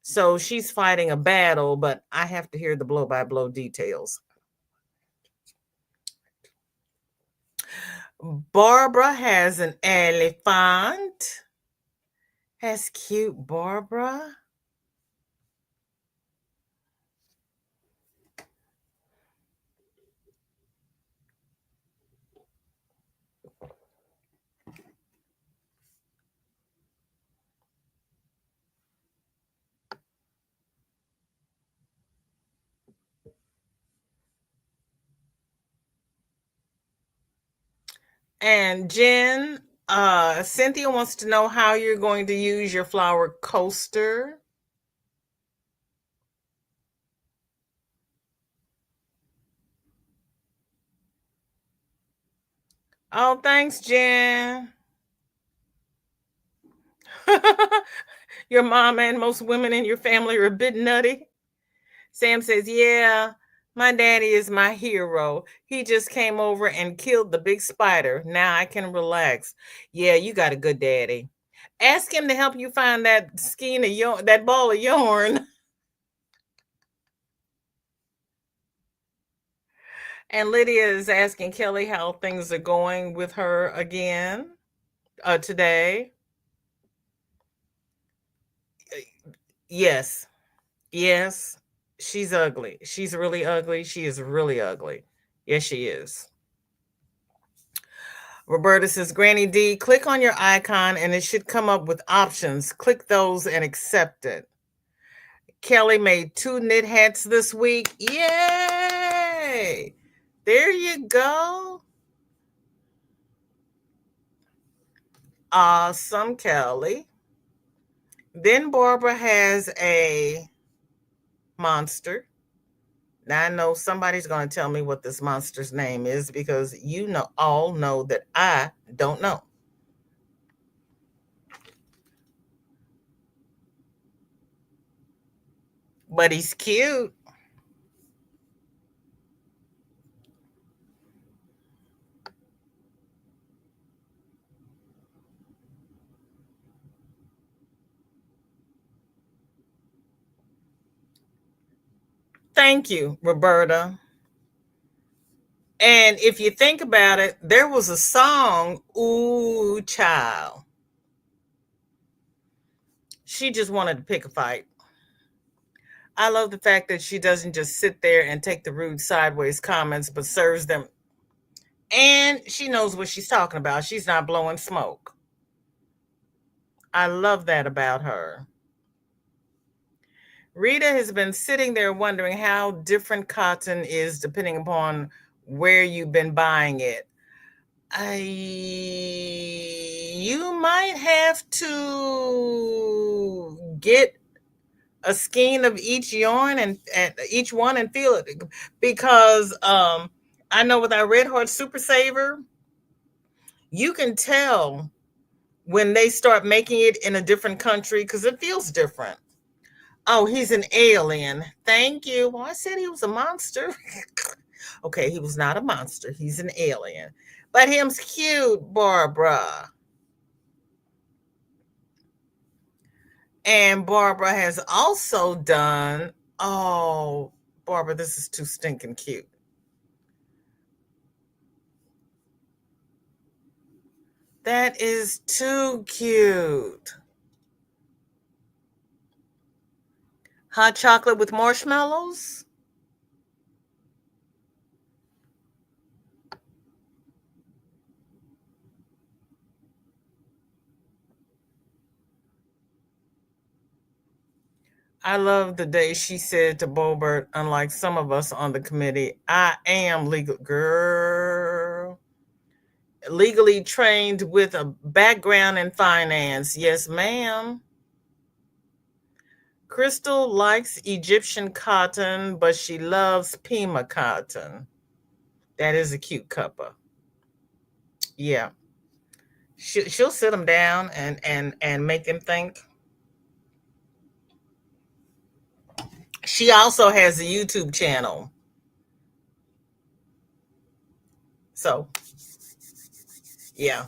So she's fighting a battle, but I have to hear the blow by blow details. Barbara has an elephant. That's cute, Barbara. And Jen, Cynthia wants to know how you're going to use your flower coaster. Oh, thanks, Jen. Your mom and most women in your family are a bit nutty. Sam says, yeah, my daddy is my hero. He just came over and killed the big spider. Now I can relax. Yeah, you got a good daddy. Ask him to help you find that skein of yarn, that ball of yarn. And Lydia is asking Kelly how things are going with her again today. Yes, yes, she's ugly. She's really ugly. She is really ugly. Yes, she is. Roberta says, Granny D, click on your icon and it should come up with options. Click those and accept it. Kelly made 2 knit hats this week. Yay! There you go. Awesome, Kelly. Then Barbara has a monster. Now I know somebody's going to tell me what this monster's name is because you know all know that I don't know. But he's cute. Thank you, Roberta. And if you think about it, there was a song, Ooh Child. She just wanted to pick a fight. I love the fact that she doesn't just sit there and take the rude sideways comments, but serves them. And she knows what she's talking about. She's not blowing smoke. I love that about her. Rita has been sitting there wondering how different cotton is depending upon where you've been buying it. You might have to get a skein of each yarn and each one and feel it, because I know with our Red Heart Super Saver, you can tell when they start making it in a different country because it feels different. Oh, he's an alien. Thank you. Well, I said he was a monster. Okay, he was not a monster. He's an alien. But him's cute, Barbara. And Barbara has also done, oh, Barbara, this is too stinking cute. That is too cute. Hot chocolate with marshmallows? I love the day she said to Bobert, unlike some of us on the committee, I am legal girl. Legally trained with a background in finance. Yes, ma'am. Crystal likes Egyptian cotton, but she loves Pima cotton. That is a cute cuppa. Yeah. She'll sit them down and make them think. She also has a YouTube channel. So, yeah,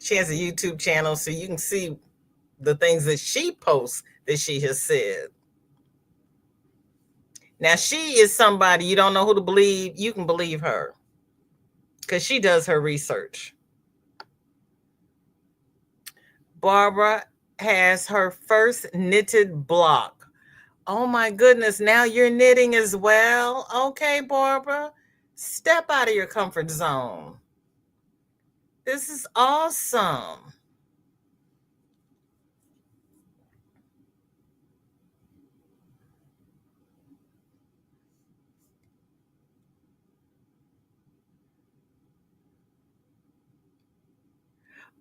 she has a YouTube channel so you can see the things that she posts that she has said. Now, she is somebody you don't know who to believe. You can believe her because she does her research. Barbara has her first knitted block. Oh my goodness, now you're knitting as well? Okay, Barbara, step out of your comfort zone. This is awesome.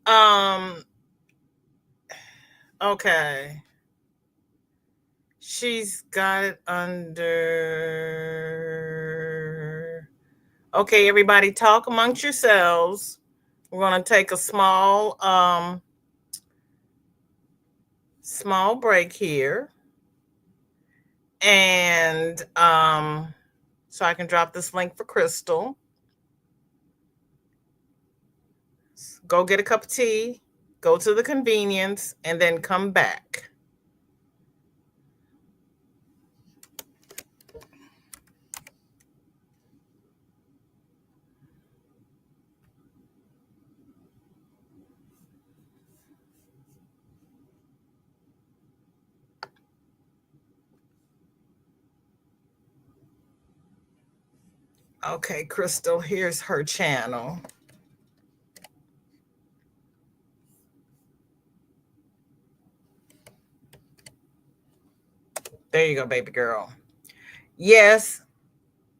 Um, okay. She's got it under. Okay, everybody, talk amongst yourselves. We're going to take a small break here. And so I can drop this link for Crystal. Go get a cup of tea, go to the convenience, and then come back. Okay, Crystal, here's her channel. There you go, baby girl. Yes,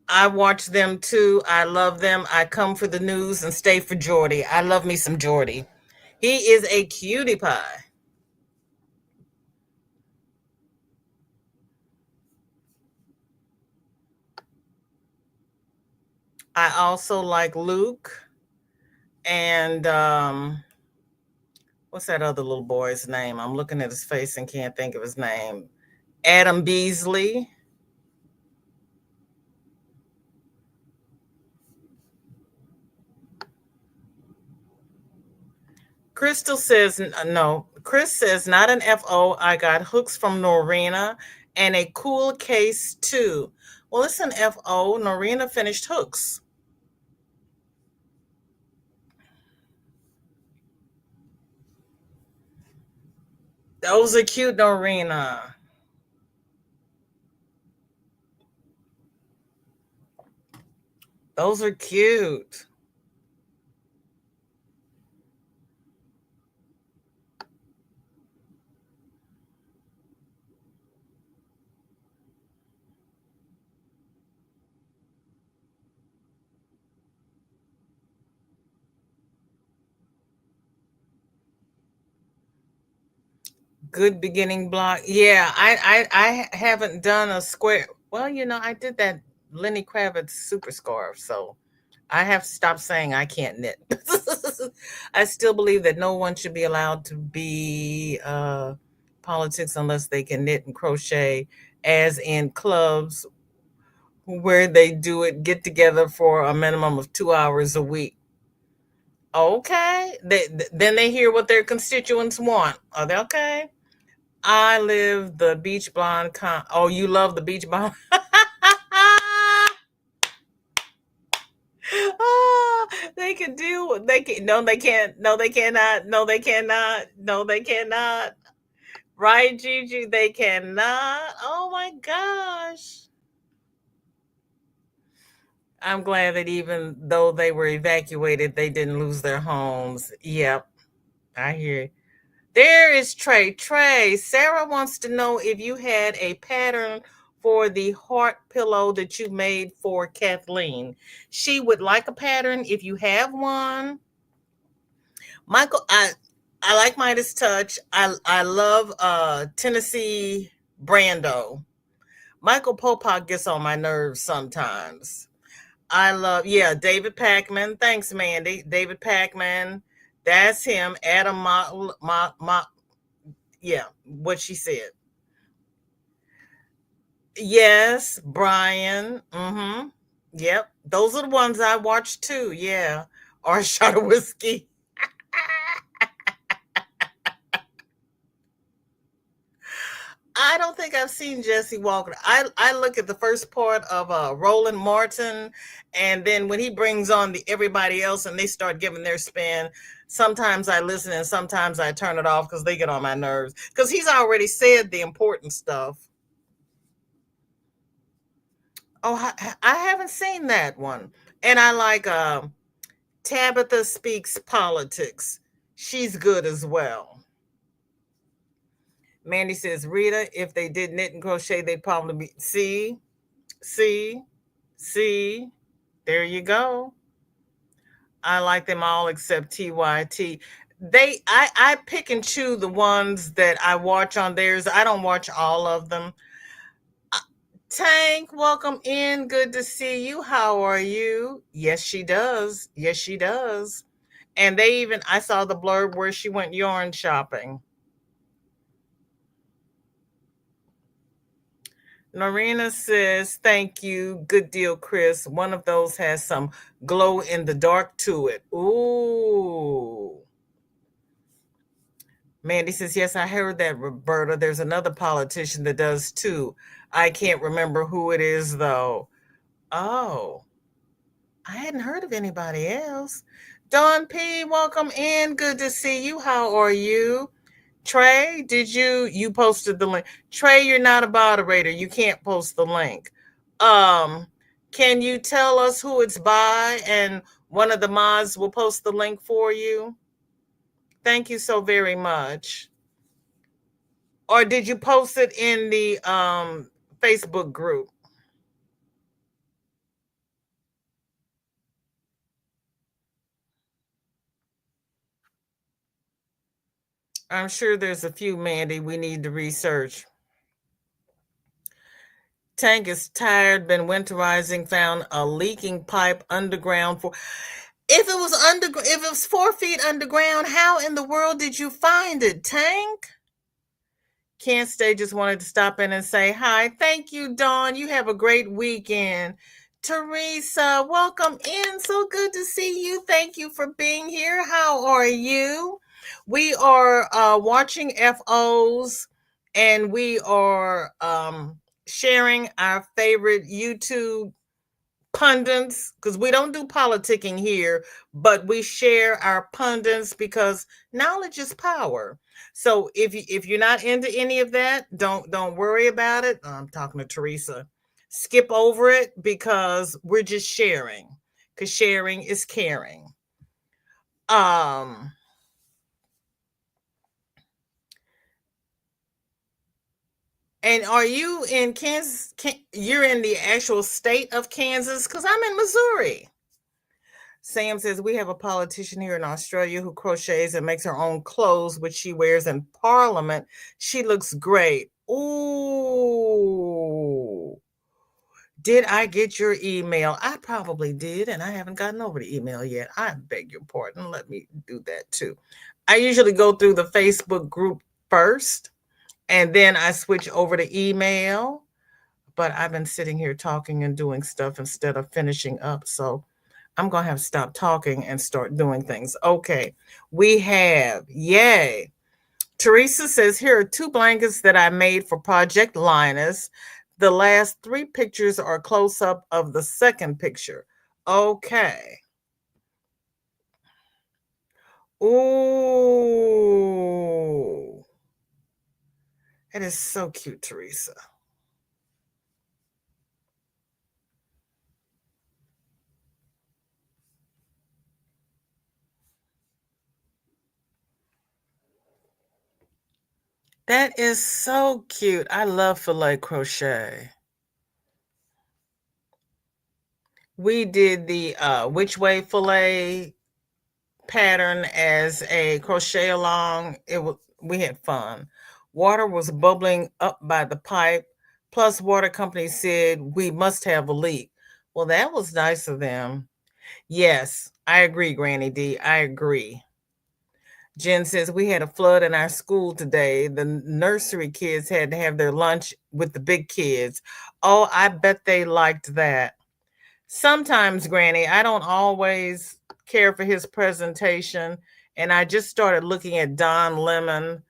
I watch them too. I love them. I come for the news and stay for Jordy. I love me some Jordy. He is a cutie pie. I also like Luke and what's that other little boy's name? I'm looking at his face and can't think of his name. Adam Beasley. Crystal says no. Chris says not an FO. I got hooks from Norena and a cool case too. Well, listen, FO, Norina finished hooks. Those are cute, Norina. Those are cute. Good beginning block. Yeah, I haven't done a square. Well, I did that Lenny Kravitz super scarf, so I have to stop saying I can't knit. I still believe that no one should be allowed to be politics unless they can knit and crochet, as in clubs where they do it, get together for a minimum of 2 hours a week. Okay, then they hear what their constituents want. Are they okay? I live the beach blonde oh, you love the beach blonde. Ah, they can do they can no they can't, no they cannot, no they cannot, no they cannot. Right, Gigi, they cannot. Oh my gosh. I'm glad that even though they were evacuated, they didn't lose their homes. Yep, I hear you. There is Trey. Trey, Sarah wants to know if you had a pattern for the heart pillow that you made for Kathleen. She would like a pattern if you have one. Michael, I like Midas Touch. I love Tennessee Brando. Michael Popak gets on my nerves sometimes. I love, yeah, David Packman. Thanks, Mandy. David Packman. That's him. Adam yeah, what she said. Yes, Brian. Mm-hmm. Yep. Those are the ones I watched too. Yeah. Or a shot of whiskey. I don't think I've seen Jesse Walker. I look at the first part of Roland Martin, and then when he brings on the everybody else and they start giving their spin, sometimes I listen and sometimes I turn it off because they get on my nerves. Because he's already said the important stuff. Oh, I haven't seen that one. And I like Tabitha Speaks Politics. She's good as well. Mandy says, Rita, if they did knit and crochet, they'd probably be. See, see, there you go. I like them all except TYT. I pick and choose the ones that I watch on theirs. I don't watch all of them. Uh, Tank, welcome in. Good to see you. How are you? Yes, she does. Yes, she does. And I saw the blurb where she went yarn shopping. Norina says, thank you. Good deal, Chris. One of those has some glow in the dark to it. Ooh. Mandy says, yes, I heard that, Roberta. There's another politician that does too. I can't remember who it is, though. Oh, I hadn't heard of anybody else. Dawn P, welcome in. Good to see you. How are you? Trey, did you posted the link? Trey, you're not a moderator. You can't post the link. Um, can you tell us who it's by and one of the mods will post the link for you? Thank you so very much. Or did you post it in the Facebook group? I'm sure there's a few, Mandy, we need to research. Tank is tired, been winterizing, found a leaking pipe underground for. If it was 4 feet underground, how in the world did you find it, Tank? Can't stay, just wanted to stop in and say hi. Thank you, Dawn. You have a great weekend. Teresa, welcome in. So good to see you. Thank you for being here. How are you? We are watching FOs and we are sharing our favorite YouTube pundits, because we don't do politicking here, but we share our pundits because knowledge is power. So if you're not into any of that, don't worry about it. I'm talking to Teresa. Skip over it because we're just sharing. Because sharing is caring. Um and are you in Kansas? You're in the actual state of Kansas? Because I'm in Missouri. Sam says we have a politician here in Australia who crochets and makes her own clothes, which she wears in Parliament. She looks great. Ooh. Did I get your email? I probably did, and I haven't gotten over the email yet. I beg your pardon. Let me do that too. I usually go through the Facebook group first, and then I switch over to email. But I've been sitting here talking and doing stuff instead of finishing up. So I'm going to have to stop talking and start doing things. Okay. We have, yay. Teresa says, here are two blankets that I made for Project Linus. The last three pictures are close up of the second picture. Okay. Ooh. It is so cute, Teresa. That is so cute. I love filet crochet. We did the which way filet pattern as a crochet along. It was we had fun. Water was bubbling up by the pipe. Plus, water company said we must have a leak. Well, that was nice of them. Yes, I agree, Granny D. I agree. Jen says we had a flood in our school today. The nursery kids had to have their lunch with the big kids. Oh, I bet they liked that. Sometimes, Granny, I don't always care for his presentation. And I just started looking at Don Lemon.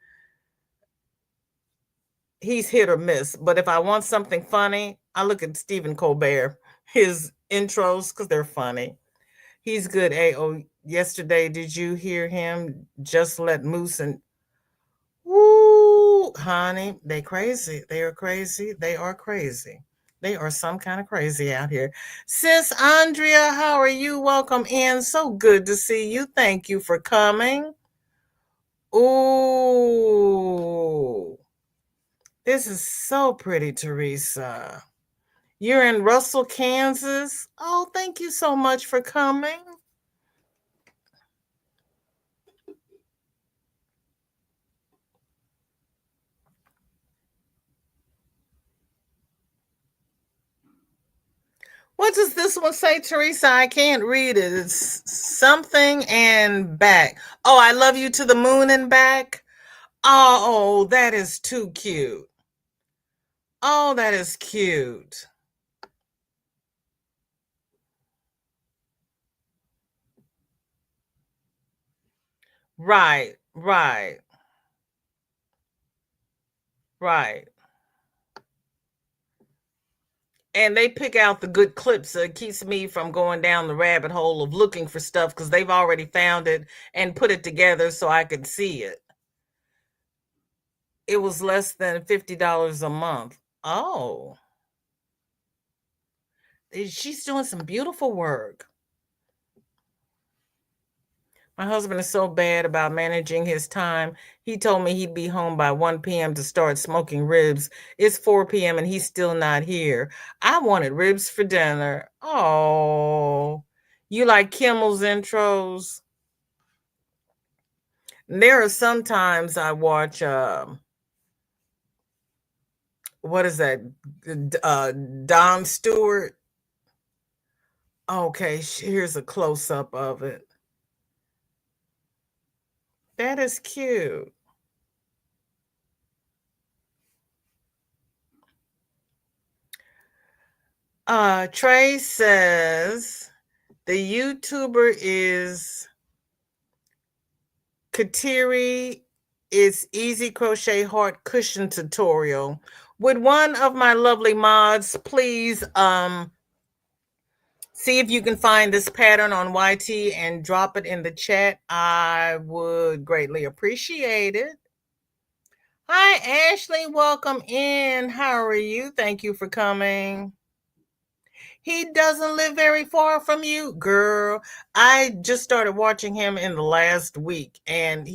He's hit or miss. But if I want something funny, I look at Stephen Colbert, his intros, because they're funny. He's good. Oh, yesterday, did you hear him just let Moose and woo, honey, they crazy. They are crazy. They are crazy. They are some kind of crazy out here. Sis Andrea, how are you? Welcome in. So good to see you. Thank you for coming. Ooh, this is so pretty, Teresa. You're in Russell, Kansas. Oh, thank you so much for coming. What does this one say, Teresa? I can't read it. It's something and back. Oh, I love you to the moon and back. Oh, that is too cute. Oh, that is cute. Right, right, right. And they pick out the good clips, so it keeps me from going down the rabbit hole of looking for stuff because they've already found it and put it together so I could see it. It was less than $50 a month. Oh, she's doing some beautiful work. My husband is so bad about managing his time. He told me he'd be home by 1 p.m. to start smoking ribs. It's 4 p.m. and he's still not here. I wanted ribs for dinner. Oh, you like Kimmel's intros? There are sometimes I watch, what is that? Don Stewart. Okay, here's a close up of it. That is cute. Trey says the YouTuber is Kateri It's easy crochet heart cushion tutorial. Would one of my lovely mods please see if you can find this pattern on YT and drop it in the chat? I would greatly appreciate it. Hi, Ashley. Welcome in. How are you? Thank you for coming. He doesn't live very far from you, girl. I just started watching him in the last week, and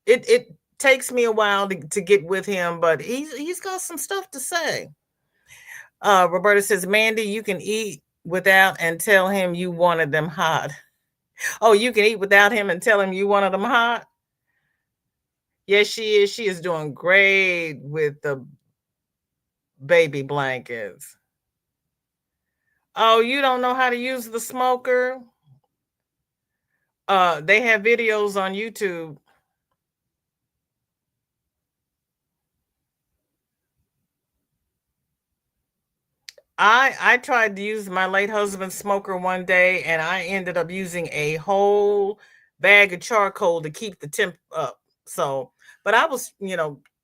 it takes me a while to get with him, but he's got some stuff to say. Roberta says, Mandy, you can eat without and tell him you wanted them hot. Oh, you can eat without him and tell him you wanted them hot? Yes, she is. She is doing great with the baby blankets. Oh, you don't know how to use the smoker? They have videos on YouTube. I tried to use my late husband's smoker one day, and I ended up using a whole bag of charcoal to keep the temp up. So, but I was,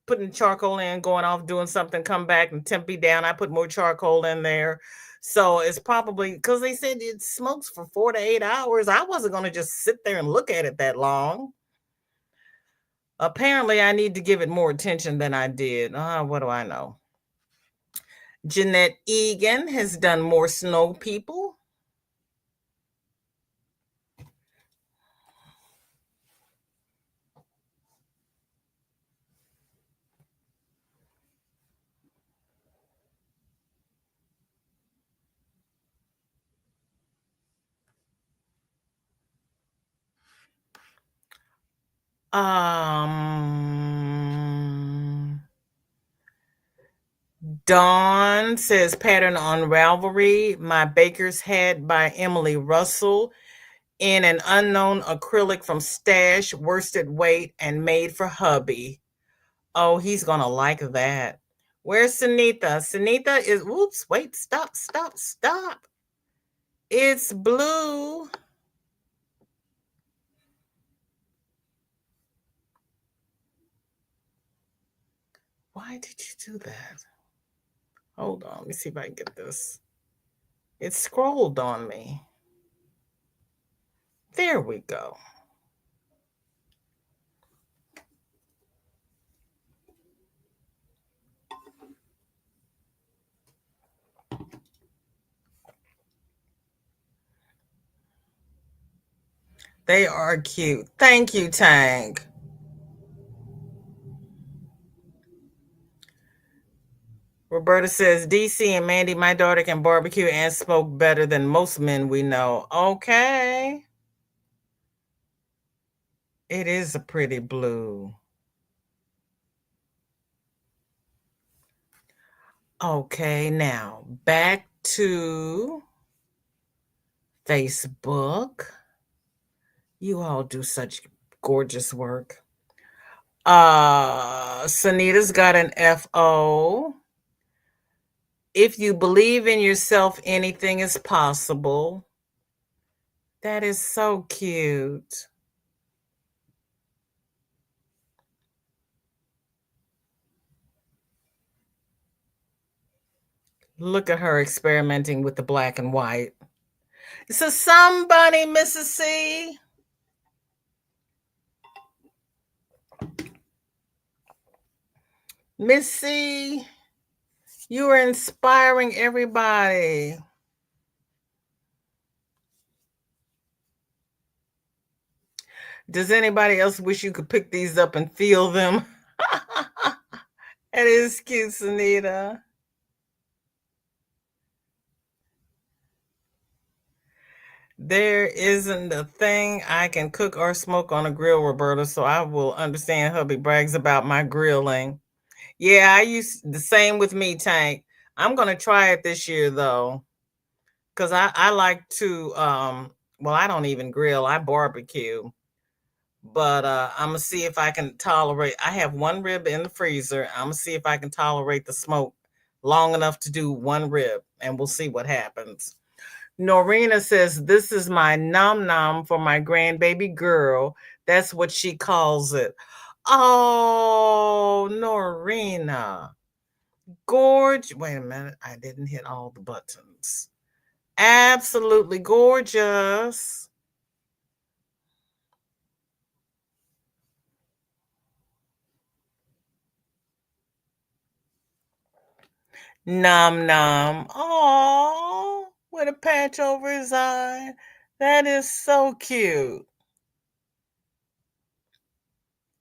putting charcoal in, going off, doing something, come back and temp be down. I put more charcoal in there. So it's probably because they said it smokes for 4 to 8 hours. I wasn't going to just sit there and look at it that long. Apparently, I need to give it more attention than I did. What do I know? Jeanette Egan has done more snow people. Dawn says pattern on Ravelry, My Baker's Hat by Emily Russell, in an unknown acrylic from Stash, worsted weight, and made for hubby. Oh, he's gonna like that. Where's Sunitha? Sunitha is, whoops, wait, stop. It's blue. Why did you do that? Hold on, let me see if I can get this. It scrolled on me. There we go. They are cute. Thank you, Tank. Roberta says, DC and Mandy, my daughter can barbecue and smoke better than most men we know. Okay. It is a pretty blue. Okay, now back to Facebook. You all do such gorgeous work. Sunita's got an FO. If you believe in yourself, anything is possible. That is so cute. Look at her experimenting with the black and white. So somebody, Mrs. C. Miss C, you are inspiring everybody. Does anybody else wish you could pick these up and feel them? That is cute, Sunita. There isn't a thing I can cook or smoke on a grill, Roberta, so I will understand hubby brags about my grilling. Yeah, I used the same with me, Tank. I'm going to try it this year, though, because I like to, well, I don't even grill, I barbecue. But I'm going to see if I can tolerate. I have one rib in the freezer. I'm going to see if I can tolerate the smoke long enough to do one rib, and we'll see what happens. Norina says, this is my nom nom for my grandbaby girl. That's what she calls it. Oh, Norina. Gorge. Wait a minute. I didn't hit all the buttons. Absolutely gorgeous. Nom nom. Oh, with a patch over his eye. That is so cute.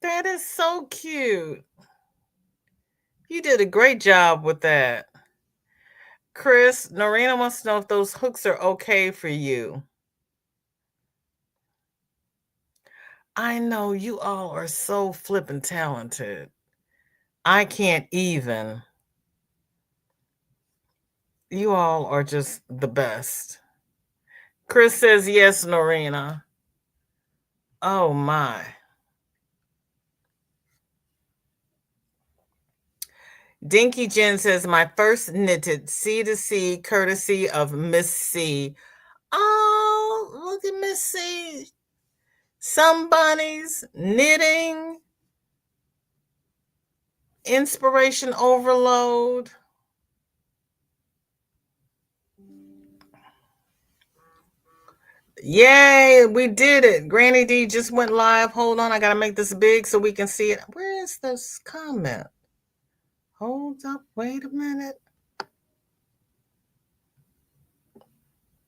That is so cute. You did a great job with that. Chris, Norina wants to know if those hooks are okay for you. I know you all are so flippin' talented. I can't even. You all are just the best. Chris says yes, Norina. Oh my. Dinky Jen says my first knitted C to C courtesy of Miss C. Oh, look at Miss C. Somebody's knitting. Inspiration overload. Yay, we did it. Granny D just went live. Hold on, I gotta make this big so we can see it. Where is this comment? Hold up, wait a minute.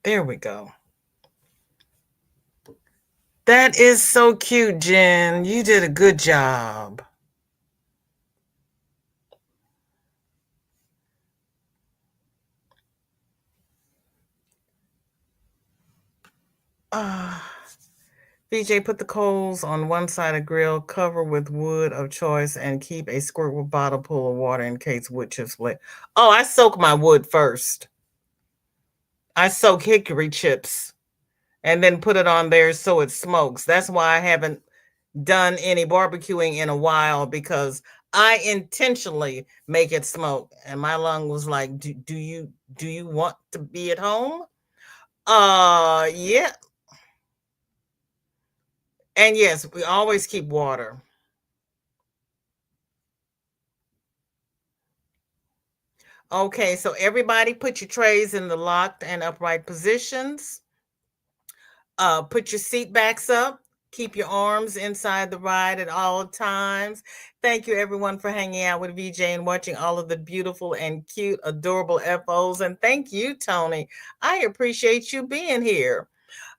There we go. That is so cute, Jen. You did a good job. VJ, put the coals on one side of grill, cover with wood of choice, and keep a squirt with bottle full of water in case wood chips split. Oh, I soak my wood first. I soak hickory chips and then put it on there so it smokes. That's why I haven't done any barbecuing in a while, because I intentionally make it smoke. And my lung was like, do you want to be at home? Yeah. And yes, we always keep water. Okay, so everybody put your trays in the locked and upright positions. Put your seat backs up. Keep your arms inside the ride at all times. Thank you, everyone, for hanging out with VJ and watching all of the beautiful and cute, adorable FOs. And thank you, Tony. I appreciate you being here.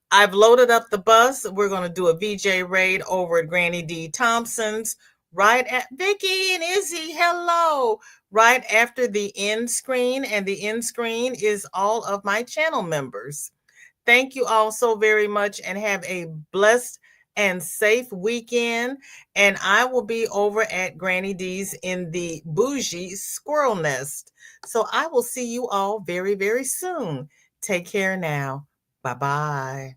I've loaded up the bus. We're going to do a VJ raid over at Granny D Thompson's right at Vicky and Izzy. Hello. Right after the end screen. And the end screen is all of my channel members. Thank you all so very much and have a blessed and safe weekend. And I will be over at Granny D's in the bougie squirrel nest. So I will see you all very, very soon. Take care now. Bye-bye.